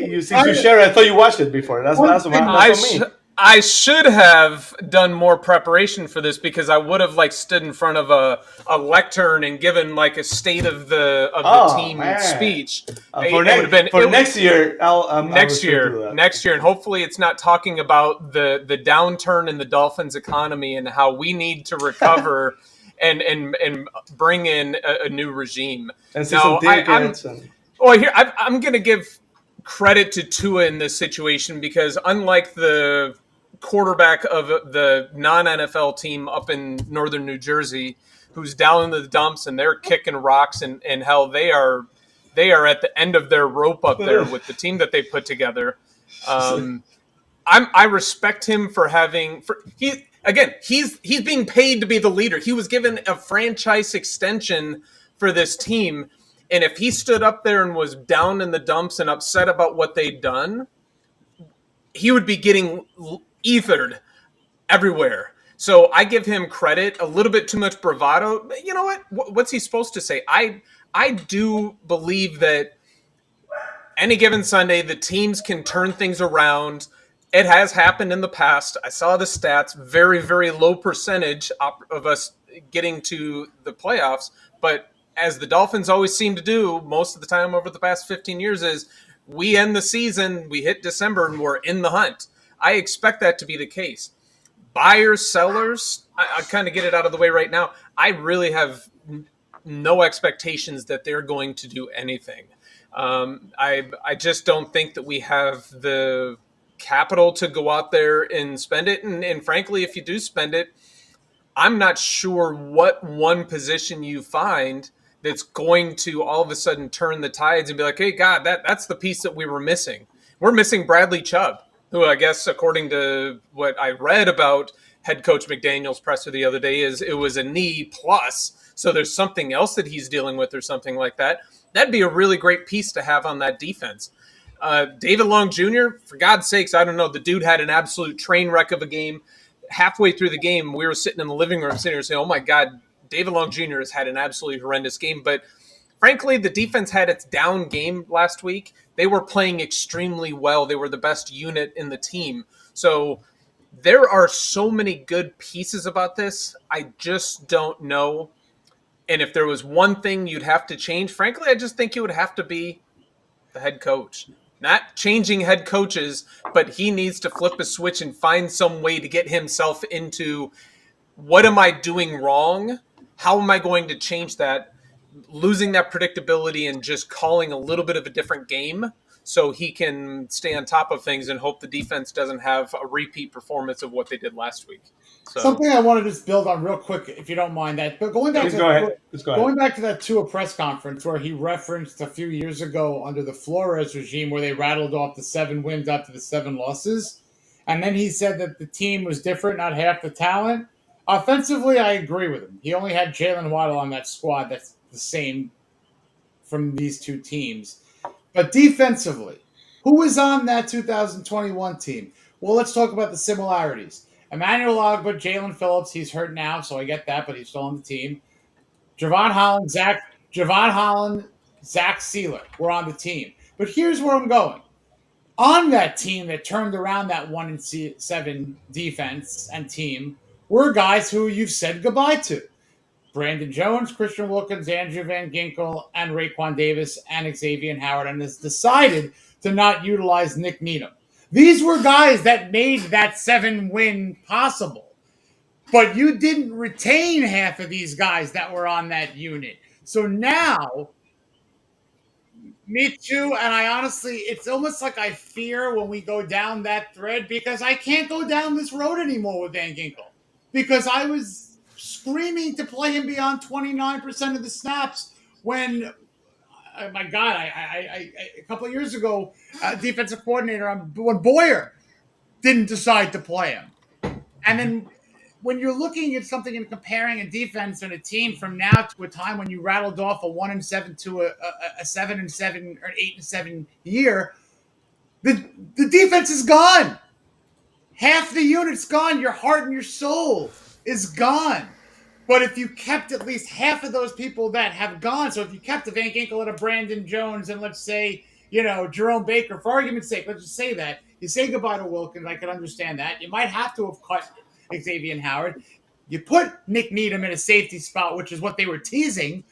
You Shari, I thought you watched it before. That's on me. I should have done more preparation for this because I would have stood in front of a lectern and given a state of the team speech. Next year, next year, and hopefully it's not talking about the downturn in the Dolphins economy and how we need to recover and bring in a new regime. And I'm going to give credit to Tua in this situation because unlike the quarterback of the non-NFL team up in northern New Jersey who's down in the dumps and they're kicking rocks and hell, they are at the end of their rope up there with the team that they put together. I respect him for he's being paid to be the leader. He was given a franchise extension for this team, and if he stood up there and was down in the dumps and upset about what they'd done, he would be getting ethered everywhere. So I give him credit, a little bit too much bravado. But you know what? What's he supposed to say? I do believe that any given Sunday, the teams can turn things around. It has happened in the past. I saw the stats, very, very low percentage of us getting to the playoffs. But as the Dolphins always seem to do most of the time over the past 15 years is we end the season, we hit December, and we're in the hunt. I expect that to be the case. Buyers, sellers, I kind of get it out of the way right now. I really have no expectations that they're going to do anything. I just don't think that we have the capital to go out there and spend it. And frankly, if you do spend it, I'm not sure what one position you find that's going to all of a sudden turn the tides and be like, hey, God, that's the piece that we were missing. We're missing Bradley Chubb, who I guess, according to what I read about head coach McDaniel's presser the other day, is it was a knee plus. So there's something else that he's dealing with or something like that. That'd be a really great piece to have on that defense. David Long Jr., for God's sakes, I don't know. The dude had an absolute train wreck of a game. Halfway through the game, we were sitting in the living room sitting here saying, oh, my God, David Long Jr. has had an absolutely horrendous game. But frankly, the defense had its down game last week. They were playing extremely well. They were the best unit in the team. So there are so many good pieces about this. I just don't know. And if there was one thing you'd have to change, frankly, I just think it would have to be the head coach. Not changing head coaches, but he needs to flip a switch and find some way to get himself into what am I doing wrong? How am I going to change that? Losing that predictability and just calling a little bit of a different game so he can stay on top of things and hope the defense doesn't have a repeat performance of what they did last week. So, something I want to just build on real quick, if you don't mind that. But going back to that Tua press conference where he referenced a few years ago under the Flores regime where they rattled off the 7 wins after the 7 losses. And then he said that the team was different, not half the talent. Offensively, I agree with him. He only had Jalen Waddle on that squad that's the same from these two teams. But defensively, who was on that 2021 team? Well, let's talk about the similarities. Emmanuel Ogbah, Jalen Phillips, he's hurt now, so I get that, but he's still on the team. Javon Holland, Zach Sealer were on the team. But here's where I'm going. On that team that turned around that 1-7 defense and team were guys who you've said goodbye to. Brandon Jones, Christian Wilkins, Andrew Van Ginkel, and Raekwon Davis, and Xavier Howard, and has decided to not utilize Nick Needham. These were guys that made that 7-win possible. But you didn't retain half of these guys that were on that unit. So now, me too, and I honestly, it's almost like I fear when we go down that thread because I can't go down this road anymore with Van Ginkel. Because I was screaming to play him beyond 29% of the snaps when, oh my God, I a couple of years ago, defensive coordinator when Boyer didn't decide to play him. And then when you're looking at something and comparing a defense and a team from now to a time when you rattled off a 1-7 to a 7-7 or an 8-7 year, the defense is gone. Half the unit's gone. Your heart and your soul is gone. But if you kept at least half of those people that have gone, so if you kept a Van Ginkel and a Brandon Jones and let's say, Jerome Baker, for argument's sake, let's just say that. You say goodbye to Wilkins, I can understand that. You might have to have cut Xavier Howard. You put Nick Needham in a safety spot, which is what they were teasing,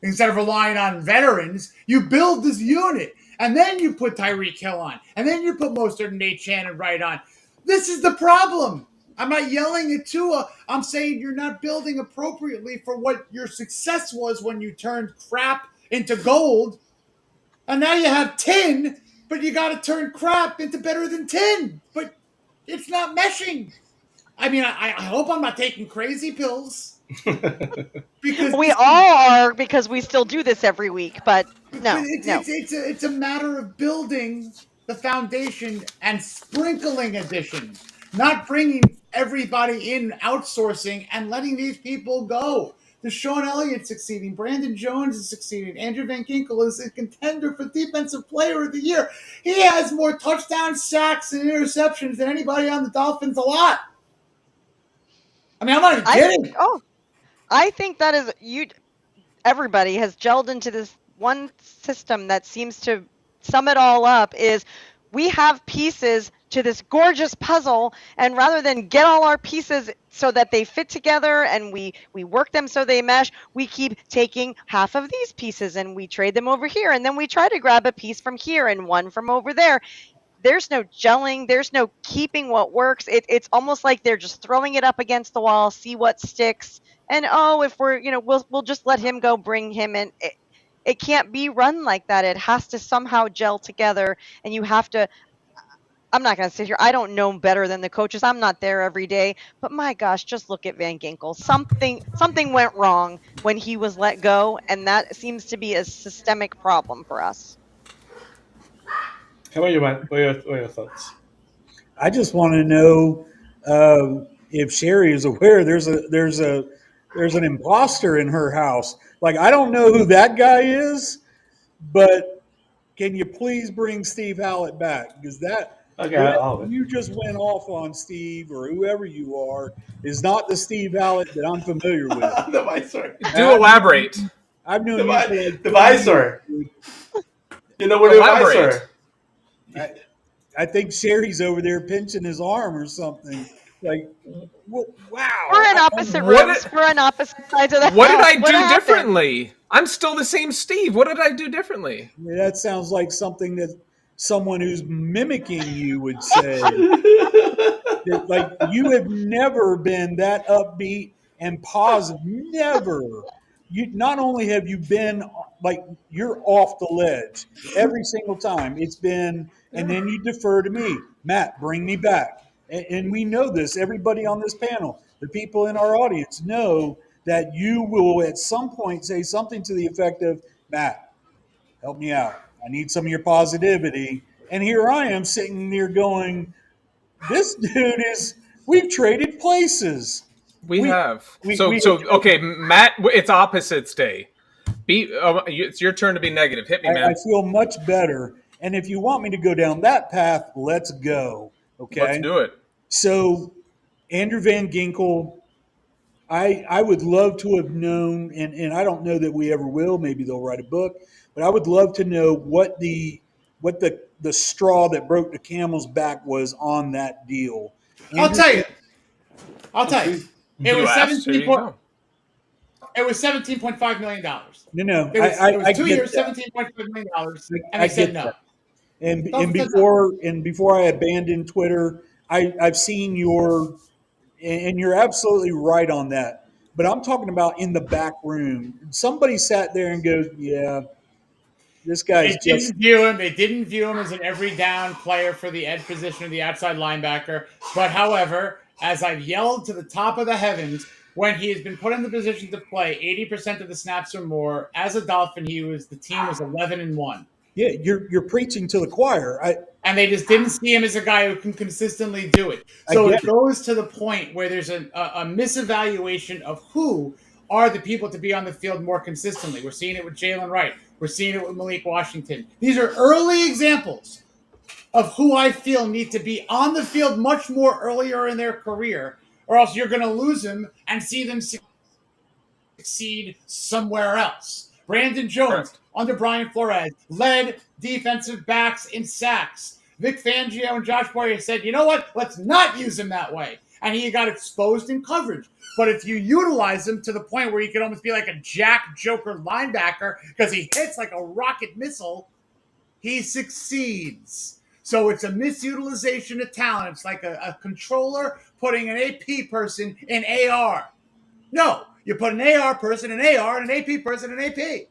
instead of relying on veterans. You build this unit, and then you put Tyreek Hill on, and then you put Mostert and Nate Shannon right on. This is the problem. I'm not yelling at Tua. I'm saying you're not building appropriately for what your success was when you turned crap into gold. And now you have 10, but you got to turn crap into better than 10. But It's not meshing. I mean, I hope I'm not taking crazy pills. Because We all are, because we still do this every week, but no. It's a matter of building the foundation and sprinkling additions, not bringing everybody in, outsourcing, and letting these people go. Deshaun Elliott succeeding. Brandon Jones is succeeding. Andrew Van Ginkel is a contender for Defensive Player of the Year. He has more touchdowns, sacks, and interceptions than anybody on the Dolphins a lot. I mean, I'm not even kidding. I think that is everybody has gelled into this one system that seems to sum it all up. Is we have pieces to this gorgeous puzzle, and rather than get all our pieces so that they fit together and we work them so they mesh, we keep taking half of these pieces and we trade them over here, and then we try to grab a piece from here and one from over there. There's no gelling. There's no keeping what works. It's almost like they're just throwing it up against the wall, see what sticks. And if we're, we'll just let him go, bring him in. It can't be run like that. It has to somehow gel together. And you have to, I'm not going to sit here. I don't know better than the coaches. I'm not there every day. But my gosh, just look at Van Ginkel. Something went wrong when he was let go. And that seems to be a systemic problem for us. How about you, man? What are your thoughts? I just want to know if Shari is aware there's an imposter in her house. Like, I don't know who that guy is, but can you please bring Steve Hallett back? Because you just went off on Steve or whoever you are is not the Steve Hallett that I'm familiar with. The visor. Do elaborate. I've known the visor. You know what the visor? I think Sherry's over there pinching his arm or something. Like, wow. We're in opposite rooms. We're on opposite sides of the house. What did I do differently? I'm still the same Steve. What did I do differently? Yeah, that sounds like something that someone who's mimicking you would say. Like, you have never been that upbeat and positive. Never. Not only have you been like, you're off the ledge every single time. It's been, and then you defer to me. Matt, bring me back. And we know this. Everybody on this panel, the people in our audience know that you will at some point say something to the effect of, Matt, help me out. I need some of your positivity. And here I am sitting there going, this dude we've traded places. We have. Okay, Matt, it's opposites day. It's your turn to be negative. Hit me, man. I feel much better. And if you want me to go down that path, let's go. Okay? Let's do it. So, Andrew Van Ginkel, I would love to have known, and I don't know that we ever will. Maybe they'll write a book. But I would love to know what the straw that broke the camel's back was on that deal. I'll tell you. It was $17.5 million. No. It was 2 years, $17.5 million, and they said no. And before I abandoned Twitter, I've seen and you're absolutely right on that. But I'm talking about in the back room. Somebody sat there and goes, yeah, this guy's They didn't view him as an every down player for the edge position or the outside linebacker. But however, as I've yelled to the top of the heavens, when he has been put in the position to play 80% of the snaps or more, as a Dolphin, the team was 11-1. Yeah, you're preaching to the choir. And they just didn't see him as a guy who can consistently do it. So it goes to the point where there's a misevaluation of who are the people to be on the field more consistently. We're seeing it with Jalen Wright. We're seeing it with Malik Washington. These are early examples of who I feel need to be on the field much more earlier in their career, or else you're going to lose them and see them succeed somewhere else. Brandon Jones, under Brian Flores, led defensive backs in sacks. Vic Fangio and Josh Boyer said, you know what? Let's not use him that way. And he got exposed in coverage. But if you utilize him to the point where he could almost be like a Jack Joker linebacker because he hits like a rocket missile, he succeeds. So it's a misutilization of talent. It's like a controller putting an AP person in AR. No, you put an AR person in AR and an AP person in AP.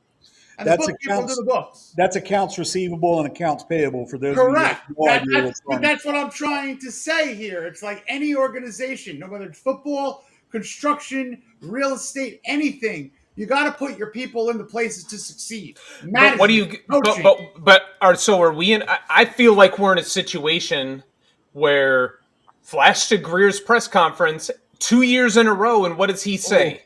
And the bookkeeper will do the books. That's accounts receivable and accounts payable for those Correct. of you who have no idea But that's what I'm trying to say here. It's like any organization, no matter it's football, construction, real estate, anything. You got to put your people in the places to succeed. But what do you? So are we in? I feel like we're in a situation where flash to Greer's press conference 2 years in a row, and what does he say?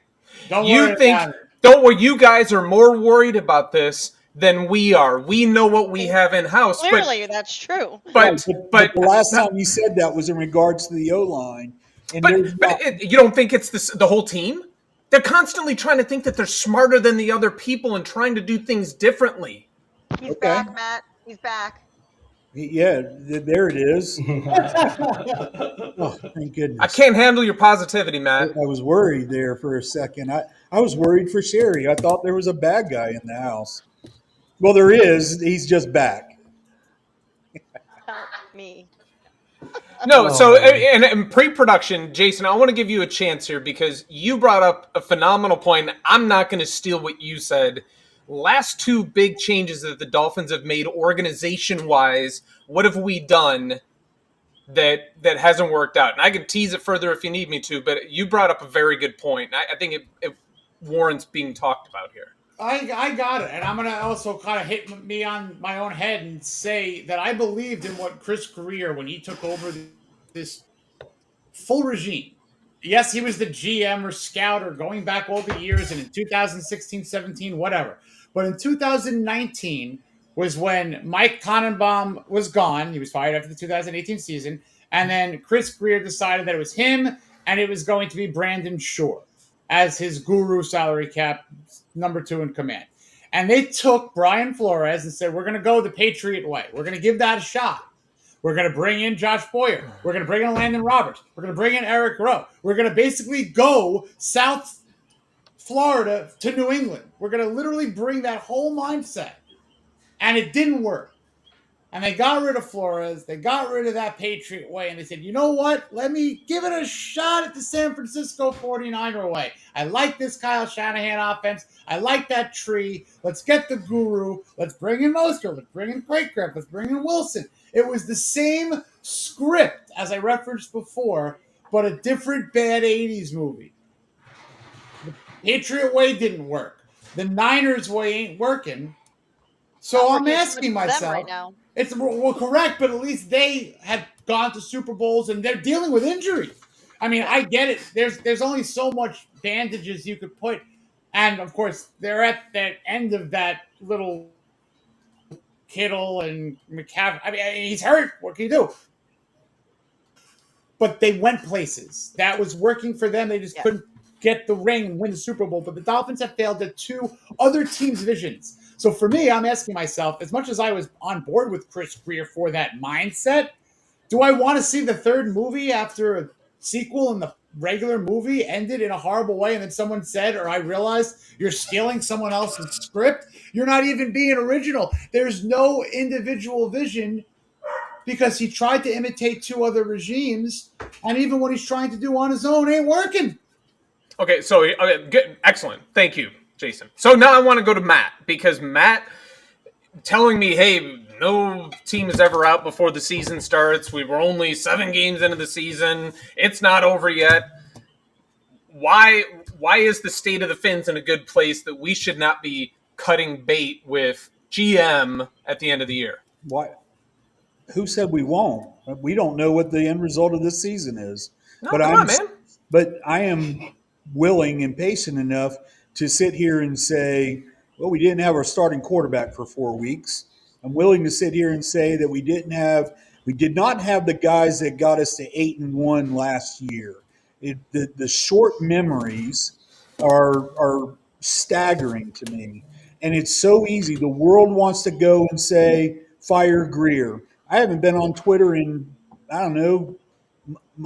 Don't worry about it. Don't worry, you guys are more worried about this than we are. We know what we have in house. Clearly, that's true. But the last time you said that was in regards to the O-line. You don't think it's the whole team? They're constantly trying to think that they're smarter than the other people and trying to do things differently. He's back, Matt. He's back. Yeah, there it is. Oh, thank goodness. I can't handle your positivity, Matt. I was worried there for a second. I was worried for Shari. I thought there was a bad guy in the house. Well, there is. He's just back. Help me. No, so in pre-production, Jason, I want to give you a chance here because you brought up a phenomenal point. I'm not going to steal what you said. Last two big changes that the Dolphins have made organization-wise, what have we done that hasn't worked out? And I can tease it further if you need me to, but you brought up a very good point. I think it warrants being talked about here. I got it, and I'm going to also kind of hit me on my own head and say that I believed in what Chris Greer, when he took over this full regime. Yes, he was the GM or scout or going back all the years, and in 2016, 17, whatever. But in 2019 was when Mike Tannenbaum was gone. He was fired after the 2018 season. And then Chris Greer decided that it was him and it was going to be Brandon Shore as his guru salary cap number 2 in command. And they took Brian Flores and said, we're going to go the Patriot way. We're going to give that a shot. We're going to bring in Josh Boyer. We're going to bring in Landon Roberts. We're going to bring in Eric Rowe. We're going to basically go South Florida to New England. We're going to literally bring that whole mindset. And it didn't work. And they got rid of Flores. They got rid of that Patriot way. And they said, you know what? Let me give it a shot at the San Francisco 49er way. I like this Kyle Shanahan offense. I like that tree. Let's get the guru. Let's bring in Mostert. Let's bring in Craycraft. Let's bring in Wilson. It was the same script, as I referenced before, but a different bad 80s movie. The Patriot way didn't work. The Niners way ain't working. So I'm asking myself, right now. It's correct, but at least they had gone to Super Bowls and they're dealing with injuries. I mean, I get it. There's only so much bandages you could put, and of course they're at that end of that little Kittle and McCaffrey. I mean, he's hurt. What can you do? But they went places. That was working for them. They just couldn't get the ring and win the Super Bowl. But the Dolphins have failed at 2 other teams' visions. So for me, I'm asking myself, as much as I was on board with Chris Greer for that mindset, do I want to see the third movie after a sequel and the regular movie ended in a horrible way and then someone said, or I realized, you're stealing someone else's script? You're not even being original. There's no individual vision because he tried to imitate 2 other regimes, and even what he's trying to do on his own ain't working. Okay, so good, excellent. Thank you, Jason. So now I want to go to Matt, because Matt telling me, hey, no team is ever out before the season starts. We were only 7 games into the season. It's not over yet. Why is the state of the Fins in a good place that we should not be cutting bait with GM at the end of the year? Why? Who said we won't? We don't know what the end result of this season is. No, come on, man. But I am willing and patient enough to sit here and say, well, we didn't have our starting quarterback for 4 weeks. I'm willing to sit here and say that we did not have the guys that got us to 8-1 last year. The short memories are staggering to me. And it's so easy. The world wants to go and say, fire Greer. I haven't been on Twitter in, I don't know,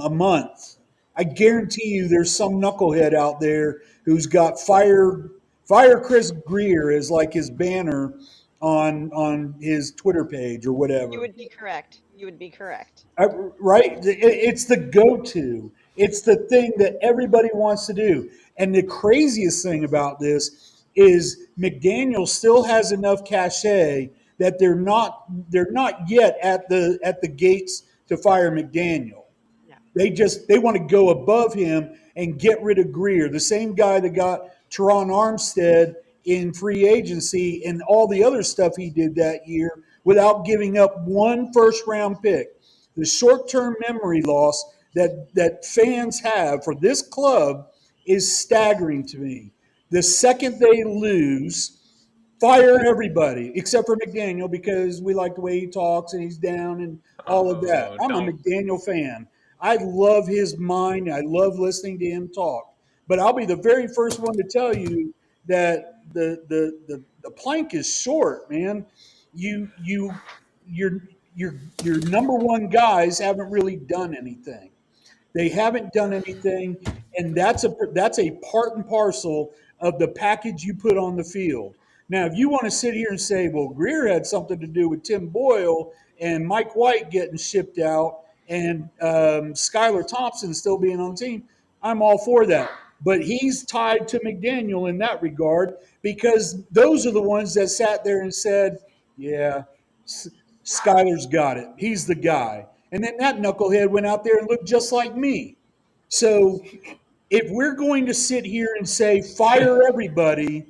a month. I guarantee you there's some knucklehead out there who's got fire Chris Greer as like his banner on his Twitter page or whatever. You would be correct. Right? It's the go-to. It's the thing that everybody wants to do. And the craziest thing about this is McDaniel still has enough cachet that they're not yet at the gates to fire McDaniel. Yeah. They want to go above him and get rid of Greer, the same guy that got Teron Armstead in free agency and all the other stuff he did that year without giving up one first-round pick. The short-term memory loss that fans have for this club is staggering to me. The second they lose, fire everybody except for McDaniel because we like the way he talks and he's down and all of that. I'm a McDaniel fan. I love his mind. I love listening to him talk. But I'll be the very first one to tell you that the plank is short, man. Your number one guys haven't really done anything. They haven't done anything, and that's a part and parcel of the package you put on the field. Now, if you want to sit here and say, well, Greer had something to do with Tim Boyle and Mike White getting shipped out and Skylar Thompson still being on the team, I'm all for that. But he's tied to McDaniel in that regard because those are the ones that sat there and said, yeah, Skylar's got it. He's the guy. And then that knucklehead went out there and looked just like me. So if we're going to sit here and say fire everybody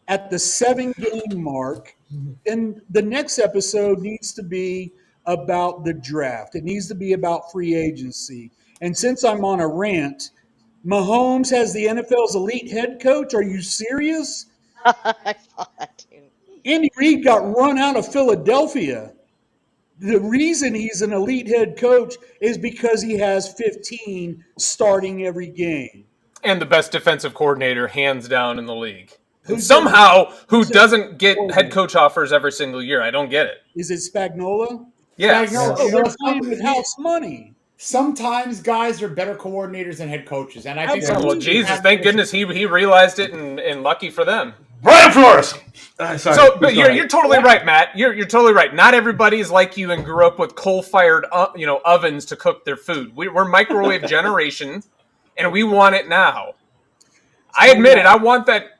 at the 7-game mark, then the next episode needs to be about the draft. It needs to be about free agency. And since I'm on a rant, Mahomes has the NFL's elite head coach. Are you serious? I saw that too. Andy Reid got run out of Philadelphia. The reason he's an elite head coach is because he has 15 starting every game. And the best defensive coordinator, hands down, in the league. Who doesn't get head coach offers every single year? I don't get it. Is it Spagnuolo? Yes. Oh, they're playing with house money. Sometimes guys are better coordinators than head coaches, and I think. Well, Jesus, thank goodness he realized it, and lucky for them. Brian Flores. Sorry, but you're totally right, Matt. You're totally right. Not everybody is like you and grew up with coal-fired ovens to cook their food. We're microwave generation, and we want it now. I admit it. I want that.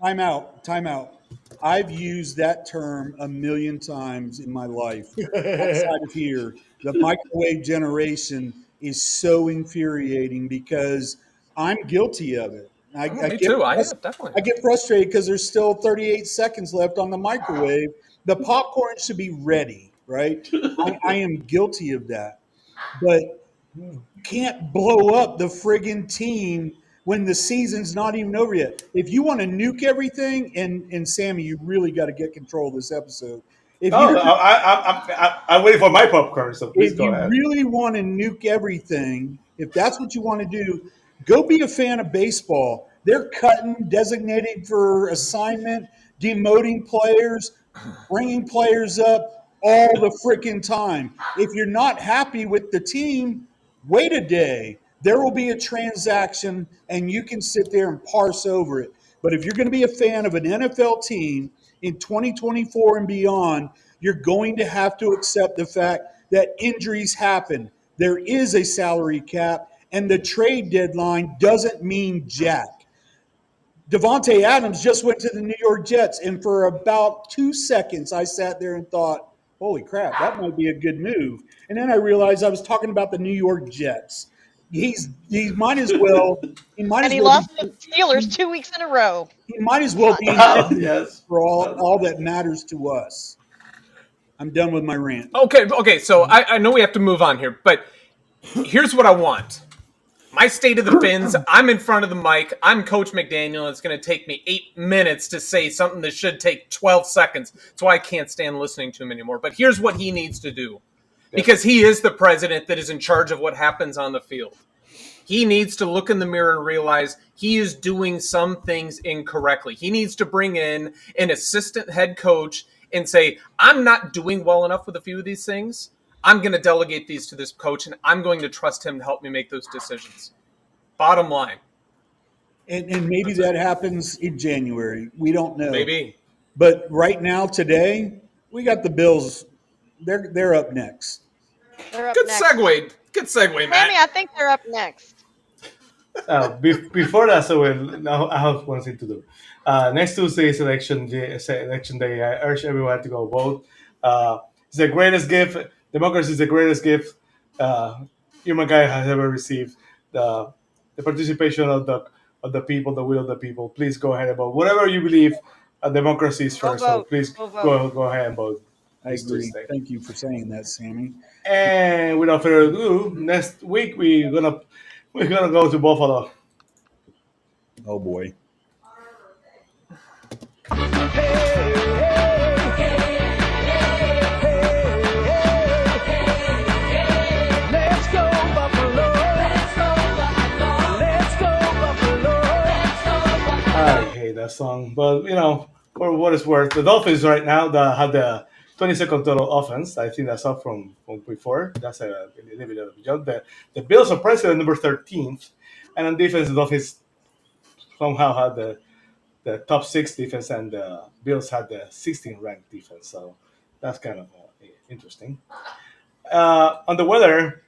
Time out. I've used that term a million times in my life. Outside of here, the microwave generation is so infuriating because I'm guilty of it. Me too. Definitely. I get frustrated because there's still 38 seconds left on the microwave. The popcorn should be ready, right? I am guilty of that. But you can't blow up the friggin' team when the season's not even over yet. If you want to nuke everything, and Sammy, you really got to get control of this episode. I'm waiting for my popcorn, so please go ahead. If you really want to nuke everything, if that's what you want to do, go be a fan of baseball. They're cutting, designated for assignment, demoting players, bringing players up all the freaking time. If you're not happy with the team, wait a day. There will be a transaction, and you can sit there and parse over it. But if you're going to be a fan of an NFL team in 2024 and beyond, you're going to have to accept the fact that injuries happen. There is a salary cap, and the trade deadline doesn't mean jack. Devontae Adams just went to the New York Jets, and for about 2 seconds, I sat there and thought, holy crap, that might be a good move. And then I realized I was talking about the New York Jets. He might as well. And he lost to the Steelers 2 weeks in a row. He might as well be yes. for all that matters to us. I'm done with my rant. Okay. So I know we have to move on here, but here's what I want. My state of the Fins, I'm in front of the mic. I'm Coach McDaniel. It's going to take me 8 minutes to say something that should take 12 seconds. That's why I can't stand listening to him anymore. But here's what he needs to do. Because he is the president that is in charge of what happens on the field. He needs to look in the mirror and realize he is doing some things incorrectly. He needs to bring in an assistant head coach and say, I'm not doing well enough with a few of these things. I'm going to delegate these to this coach, and I'm going to trust him to help me make those decisions. Bottom line. And maybe that happens in January. We don't know. Maybe. But right now, today, we got the Bills. They're up next. Good segue, Matt. Sammy, I think they're up next. Before that, so now I have one thing to do. Next Tuesday is election day. I urge everyone to go vote. It's the greatest gift. Democracy is the greatest gift humankind has ever received. The participation of the people, the will of the people. Please go ahead and vote. Whatever you believe, democracy is Go first. So vote. please Go vote. go ahead and vote I this agree. Tuesday. Thank you for saying that, Sammy. And without further ado, next week we're gonna go to Buffalo. Oh boy. I hate that song, but for what it's worth, the Dolphins right now have the 22nd total offense. I think that's up from before. That's a little bit of a jump. The Bills are present at number 13th, and on defense, the Dolphins somehow had the top 6 defense, and the Bills had the 16th ranked defense. So that's kind of interesting. On the weather,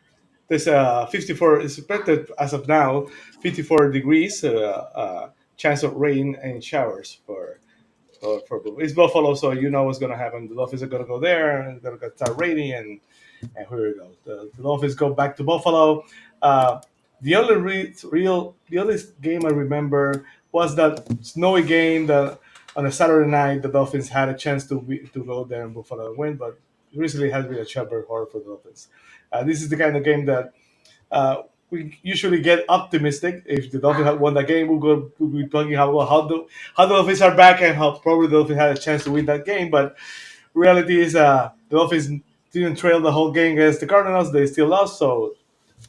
there's 54 is expected as of now, 54 degrees, chance of rain and showers for it's Buffalo, so you know what's going to happen. The Dolphins are going to go there and they're going to start raining, and here we go. The Dolphins go back to Buffalo. The only the only game I remember was that snowy game that on a Saturday night the Dolphins had a chance to go there in Buffalo and win, but recently has been a shepherd horror for the Dolphins. This is the kind of game that we usually get optimistic. If the Dolphins had won that game, we'll be talking how the Dolphins are back and how probably the Dolphins had a chance to win that game. But reality is the Dolphins didn't trail the whole game against the Cardinals. They still lost, so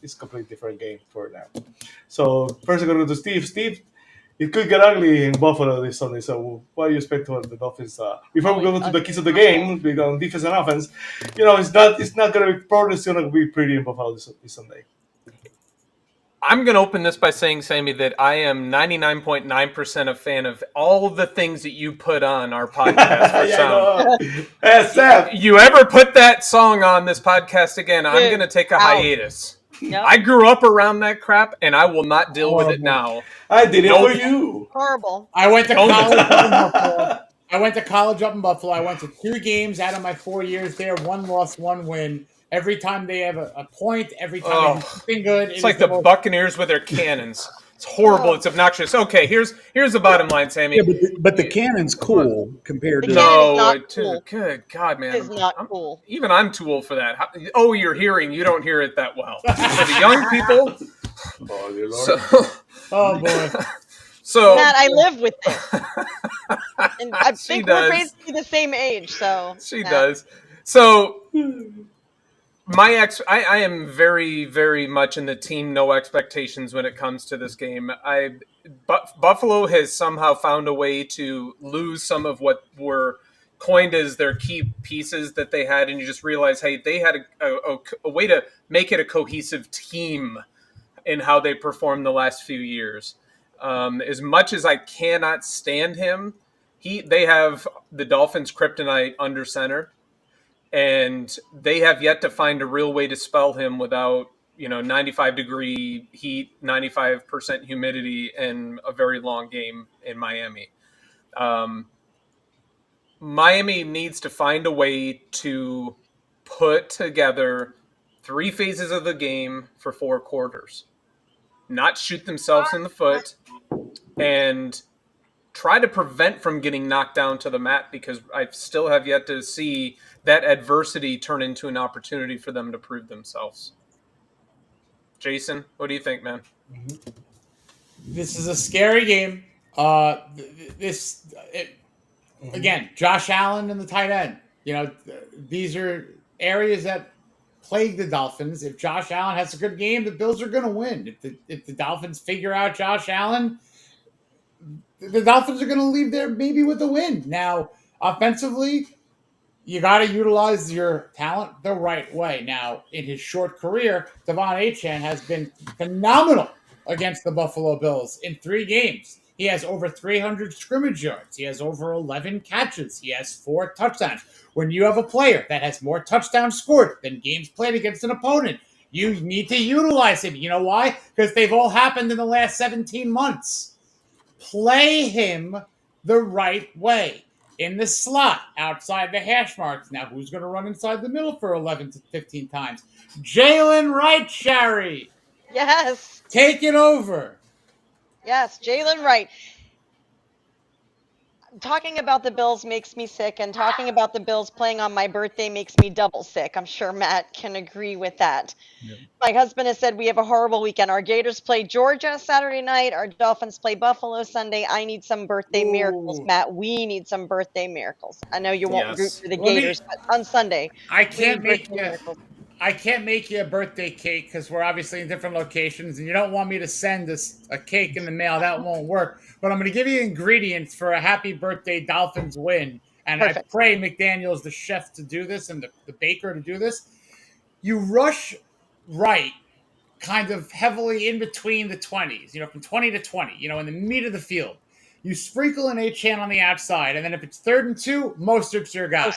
it's a completely different game for them. So first I'm going to go to Steve. Steve, it could get ugly in Buffalo this Sunday. So what do you expect of the Dolphins? Before we go to the keys of the game, on defense and offense, it's not going to be probably still going to be pretty in Buffalo this Sunday. I'm going to open this by saying, Sammy, that I am 99.9% a fan of all of the things that you put on our podcast for sound. You ever put that song on this podcast again, I'm going to take a hiatus. Yep. I grew up around that crap, and I will not deal with it now. I did it for you. Horrible. I went to college up in Buffalo. I went to 2 games out of my 4 years there. 1 loss, 1 win. Every time they have a point, every time they have something good. It's like the Buccaneers with their cannons. It's horrible. It's obnoxious. Okay, here's the bottom line, Sammy. Yeah, but the cannon's cool compared to... Cool. Good God, man. It's not cool. Even I'm too old for that. You're hearing. You don't hear it that well. For the young people... Oh, dear Lord. Oh, boy. So Matt, I live with this. And I think we're basically the same age, so... She does. So... I am very, very much in the team no expectations when it comes to this game. Buffalo has somehow found a way to lose some of what were coined as their key pieces that they had, and you just realize, hey, they had a way to make it a cohesive team in how they performed the last few years. As much as I cannot stand him, they have the Dolphins' kryptonite under center. And they have yet to find a real way to spell him without, 95-degree heat, 95% humidity, and a very long game in Miami. Miami needs to find a way to put together 3 phases of the game for 4 quarters, not shoot themselves in the foot, and try to prevent from getting knocked down to the mat, because I still have yet to see that adversity turn into an opportunity for them to prove themselves. Jason, what do you think, man? This is a scary game. Again, Josh Allen and the tight end. These are areas that plague the Dolphins. If Josh Allen has a good game, the Bills are going to win. If the Dolphins figure out Josh Allen, the Dolphins are going to leave there maybe with a win. Now, offensively, you got to utilize your talent the right way. Now, in his short career, Devon Achane has been phenomenal against the Buffalo Bills in 3 games. He has over 300 scrimmage yards. He has over 11 catches. He has 4 touchdowns. When you have a player that has more touchdowns scored than games played against an opponent, you need to utilize him. You know why? Because they've all happened in the last 17 months. Play him the right way. In the slot, outside the hash marks. Now, who's going to run inside the middle for 11 to 15 times? Jalen Wright, Shari. Yes. Take it over. Yes, Jalen Wright. Talking about the Bills makes me sick, and talking about the Bills playing on my birthday makes me double sick. I'm sure Matt can agree with that. Yep. My husband has said we have a horrible weekend. Our Gators play Georgia Saturday night. Our Dolphins play Buffalo Sunday. I need some birthday miracles, Ooh. Matt. We need some birthday miracles. I know you won't root Yes. for the Let me- Gators, but on Sunday, I we can't need make birthday you. miracles. I can't make you a birthday cake because we're obviously in different locations, and you don't want me to send a cake in the mail. That won't work. But I'm going to give you ingredients for a happy birthday Dolphins win. And Perfect. I pray McDaniel's the chef to do this and the baker to do this. You rush right kind of heavily in between the 20s, from 20 to 20, in the meat of the field. You sprinkle an A-Chan on the outside, and then if it's 3rd and 2, Mostert's your guy.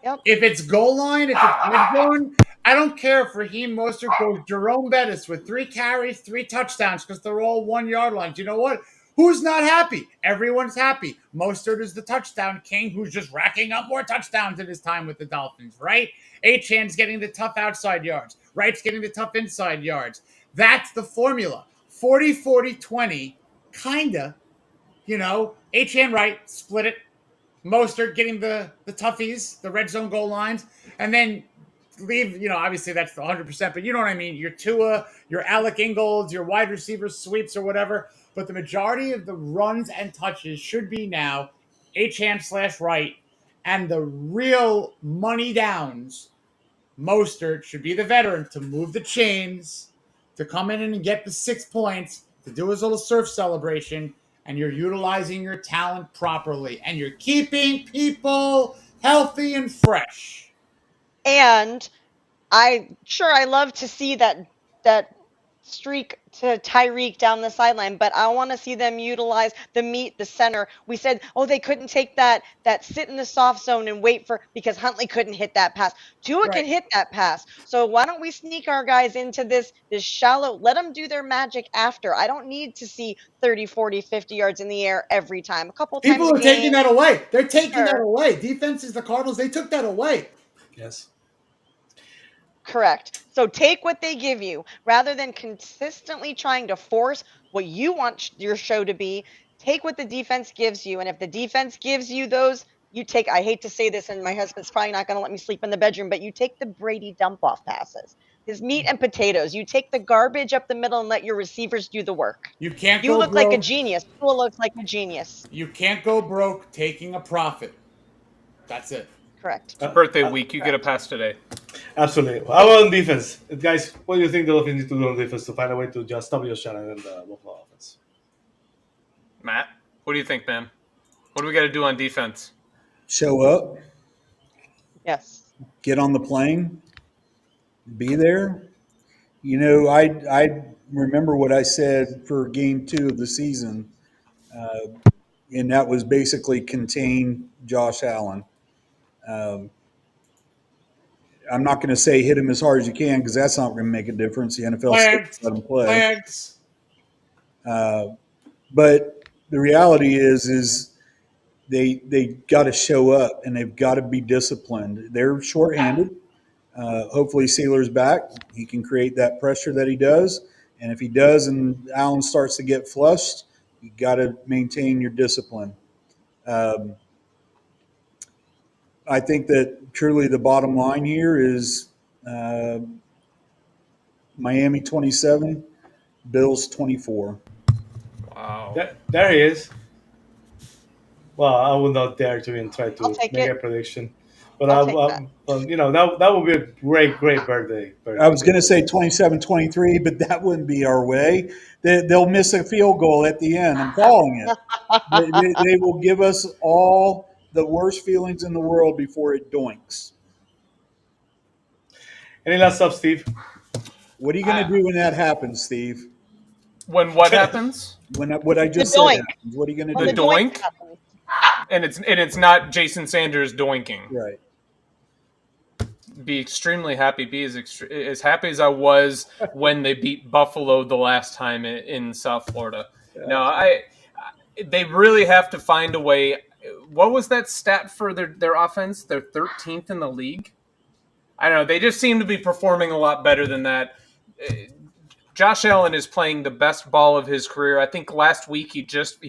Yep. If it's goal line, if it's red zone, I don't care if Raheem Mostert goes Jerome Bettis with 3 carries, 3 touchdowns because they're all 1 yard lines. You know what? Who's not happy? Everyone's happy. Mostert is the touchdown king who's just racking up more touchdowns in his time with the Dolphins, right? Achan's getting the tough outside yards. Wright's getting the tough inside yards. That's the formula. 40, 40, 20, kinda, Achan Wright, split it. Mostert getting the toughies, the red zone goal lines, and then leave, obviously that's the 100%, but you know what I mean? Your Tua, your Alec Ingold, your wide receiver sweeps or whatever, but the majority of the runs and touches should be now Achan/Wright, and the real money downs, Mostert should be the veteran to move the chains, to come in and get the 6 points, to do his little surf celebration, and you're utilizing your talent properly, and you're keeping people healthy and fresh. And I love to see that streak to Tyreek down the sideline, but I want to see them utilize the meat, the center. We said, they couldn't take that sit in the soft zone and wait because Huntley couldn't hit that pass. Tua can hit that pass. So why don't we sneak our guys into this shallow, let them do their magic after. I don't need to see 30, 40, 50 yards in the air every time. A couple times People are taking that away. They're taking that Sure. away. Defenses, the Cardinals, they took that away. Yes. Correct. So take what they give you rather than consistently trying to force what you want your show to be. Take what the defense gives you. And if the defense gives you those, you take, I hate to say this, and my husband's probably not going to let me sleep in the bedroom, but you take the Brady dump off passes. His meat and potatoes. You take the garbage up the middle and let your receivers do the work. You can't You go look broke. like a genius. Tua looks like a genius. You can't go broke taking a profit. That's it. Correct. It's birthday week. You get a pass today. Absolutely. How about on defense? Guys, what do you think the Dolphins need to do on defense to find a way to just stop Josh Allen and the Buffalo offense? Matt, what do you think, man? What do we got to do on defense? Show up, Yes. get on the plane, be there. I remember what I said for game 2 of the season, and that was basically contain Josh Allen. I'm not going to say hit him as hard as you can because that's not going to make a difference. The NFL Legs. let him play. Legs. But the reality is they got to show up and they've got to be disciplined. They're shorthanded. Hopefully Sealer's back. He can create that pressure that he does. And if he does and Allen starts to get flushed, you got to maintain your discipline. I think that truly the bottom line here is Miami 27, Bills 24. Wow. There he is. Well, I would not dare to even try to I'll take make it. a prediction. But I'll take that would be a great birthday. I was going to say 27-23, but that wouldn't be our way. They'll miss a field goal at the end. I'm calling it. They will give us all the worst feelings in the world before it doinks. Any last stuff, Steve? What are you going to do when that happens, Steve? When what happens? When what I just The said doink. happens, what are you going The to do? doink? happens. And it's not Jason Sanders doinking. Right. Be extremely happy. Be as happy as I was when they beat Buffalo the last time in South Florida. No, they really have to find a way. What was that stat for their offense? They're 13th in the league. I don't know. They just seem to be performing a lot better than that. Josh Allen is playing the best ball of his career. I think last week he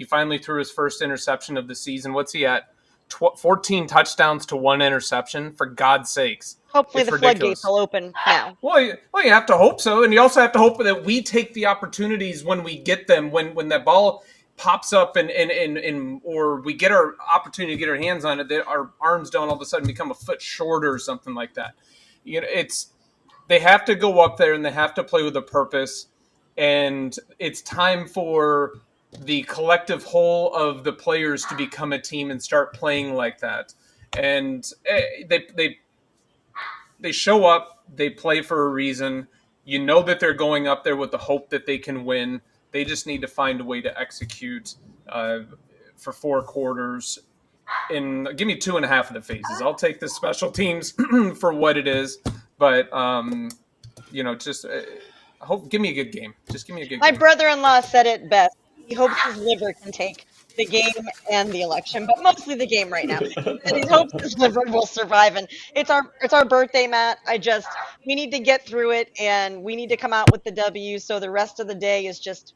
finally threw his first interception of the season. What's he at? 14 touchdowns to 1 interception. For God's sakes. Hopefully It's the ridiculous. floodgates will open now. Well, you have to hope so, and you also have to hope that we take the opportunities when we get them. When that ball pops up and or we get our opportunity to get our hands on it, that our arms don't all of a sudden become a foot shorter or something like that. They have to go up there and they have to play with a purpose, and it's time for the collective whole of the players to become a team and start playing like that. And they show up, they play for a reason. You know that they're going up there with the hope that they can win. They just need to find a way to execute for 4 quarters. And give me 2.5 of the phases. I'll take the special teams for what it is. But, just give me a good game. Just give me a good game. My brother-in-law said it best. He hopes his liver can take the game and the election, but mostly the game right now. And he hopes his liver will survive. And it's our birthday, Matt. We need to get through it, and we need to come out with the W. So the rest of the day is just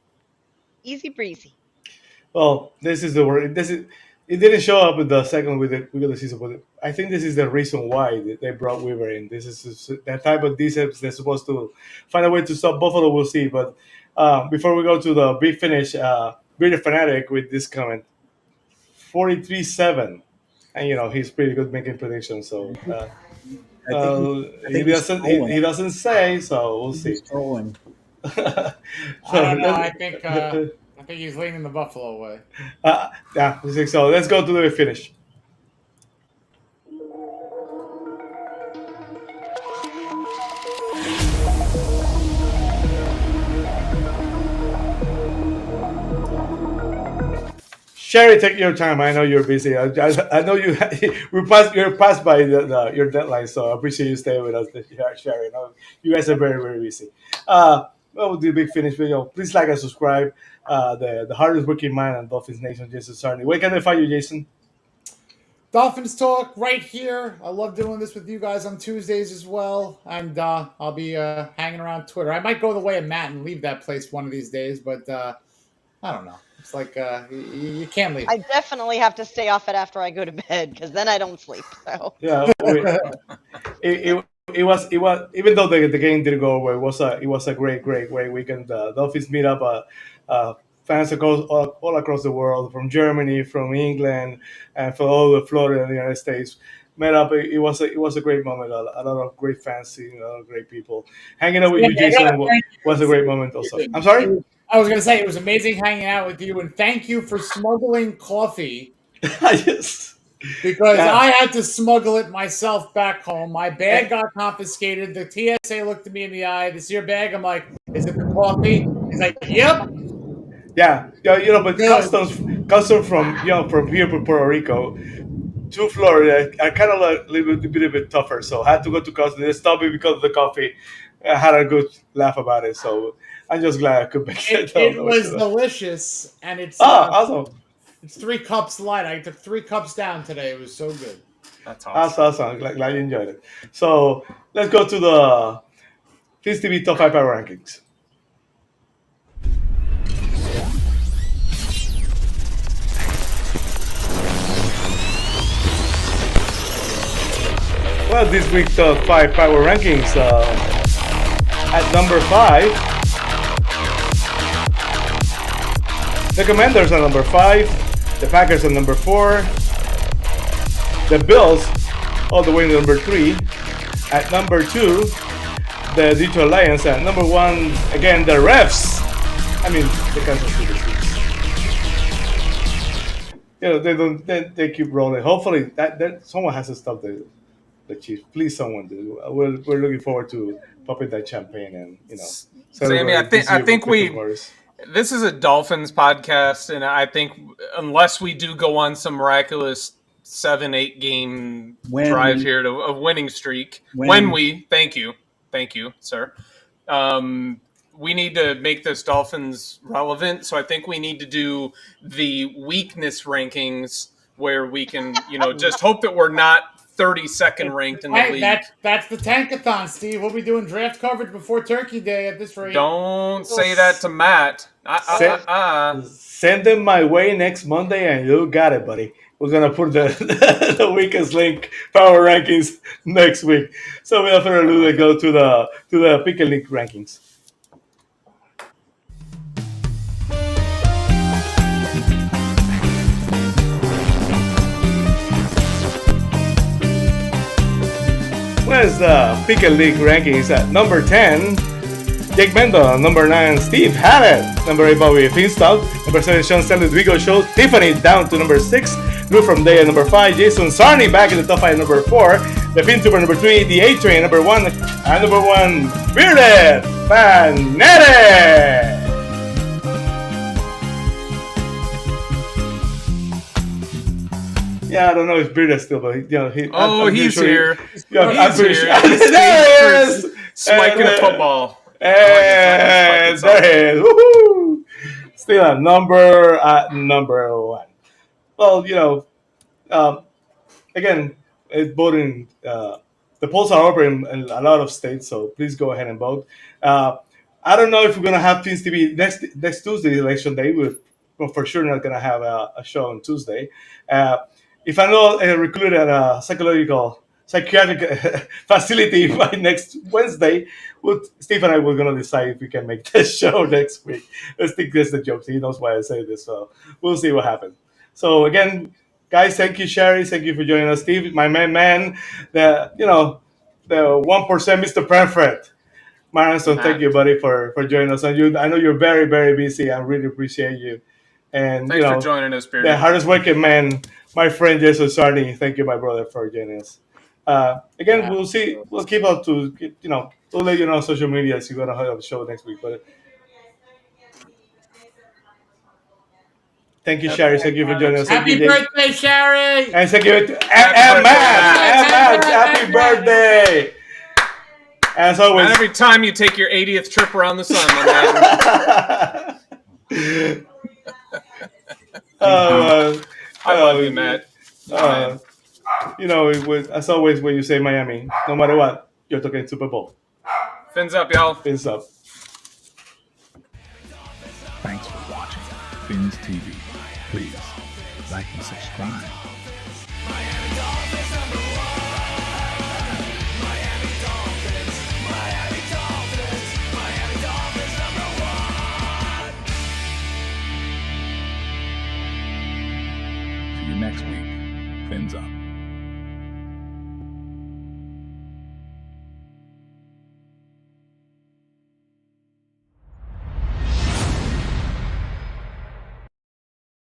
easy breezy. Well, this is the word. It didn't show up in the second week of the season, but I think this is the reason why they brought Weaver in. This is that type of defense. They're supposed to find a way to stop Buffalo. We'll see. But before we go to the big finish, Bearded Fanatic with this comment, 43-7. And, he's pretty good making predictions. So he doesn't say, so we'll see. I don't know. I think he's leaning the Buffalo way. Yeah, I think so. Let's go to the finish. Shari, take your time. I know you're busy. I know you. You're passed by your deadline, so I appreciate you staying with us, Shari. You guys are very, very busy. We'll do a big finish video. Please like and subscribe. The hardest working man in Dolphins Nation, Jason Sarney. Where can they find you, Jason? Dolphins Talk right here. I love doing this with you guys on Tuesdays as well. And I'll be hanging around Twitter. I might go the way of Matt and leave that place one of these days, but I don't know. It's like you can't leave. I definitely have to stay off it after I go to bed because then I don't sleep. So yeah, it was even though the game didn't go away, it was a great weekend. Dolphins meet up fans all across the world, from Germany, from England, and from all the Florida and the United States. Met up. It was a great moment. A lot of great fans, seeing a lot of great people. Hanging out with you, Jason, was a great moment also. I'm sorry? I was going to say it was amazing hanging out with you, and thank you for smuggling coffee. Yes. Because I had to smuggle it myself back home. My bag got confiscated. The TSA looked at me in the eye. This is your bag? I'm like, is it the coffee? He's like, yep. Yeah, but customs from here from Puerto Rico to Florida are kind of a little bit tougher. So I had to go to customs. They stopped me because of the coffee. I had a good laugh about it. So I'm just glad I could make it. It was delicious, and it's awesome. It's 3 cups light. I took 3 cups down today. It was so good. That's awesome. Glad you enjoyed it. So let's go to the Fizz TV Top 5 Power Rankings. Well, this week's Top 5 Power Rankings at number 5. The Commanders are number 5. The Packers are number 4. The Bills all the way to number 3. At number 2, the Detroit Lions. At number 1, again, the refs. I mean, the Kansas City Chiefs. They keep rolling. Hopefully, that someone has to stop the Chiefs. Please, someone do. We're looking forward to popping that champagne and Sammy, I think this is a Dolphins podcast, and I think unless we do go on some miraculous 7-8 game drive here to a winning streak, thank you, sir. we need to make this Dolphins relevant. So I think we need to do the weakness rankings where we can, just hope that we're not 32nd ranked in the league. That's the tankathon, Steve. We'll be doing draft coverage before Turkey Day at this rate. Don't say that to Matt. Send them my way next Monday, and you got it, buddy. We're gonna put the weakest link power rankings next week. So without further ado, let's go to the pick and link rankings. Where's the pick and link rankings at number 10? Jake Mendo, number 9, Steve Hallett, number 8, Bobby Finstock, number 7, Sean Stanley, Vigo Show, Tiffany down to number 6, Lou from Day at number 5, Jason Sarney back in the top 5 number 4, the Fintuber number 3, the A-Train number 1, and number 1, Bearded Fanatic. Yeah, I don't know if Bearded still, but he's here. I'm pretty sure. There he is. Spiking a football. And there he is. Woohoo! Still at number 1. Well, again, it's voting. The polls are open in a lot of states, so please go ahead and vote. I don't know if we're gonna have Pins TV next Tuesday, election day. We're for sure not gonna have a show on Tuesday. If I know recruited at a psychiatric facility by next Wednesday, Steve and I were going to decide if we can make this show next week. I think that's the joke. He knows why I say this, so we'll see what happens. So again, guys, thank you, Shari. Thank you for joining us, Steve. My man, the 1% Mr. Perfect. Maranson, thank you, buddy, for joining us. And I know you're very, very busy. I really appreciate you. And thanks for joining us, Beard. The hardest working man, my friend Jason Sarney. Thank you, my brother, for joining us. Again, we'll see. We'll keep up to we'll let you know on social media if you're gonna have a show next week. But thank you, Shari. Thank you for joining us. Happy birthday, Shari! And thank you to Matt. Happy birthday! As always, and every time you take your 80th trip around the sun, my man. I love you, Matt. As always, when you say Miami, no matter what, you're talking Super Bowl. Fins up, y'all. Fins up. Thanks for watching Fins TV. Please like and subscribe. See you next week. Fins up.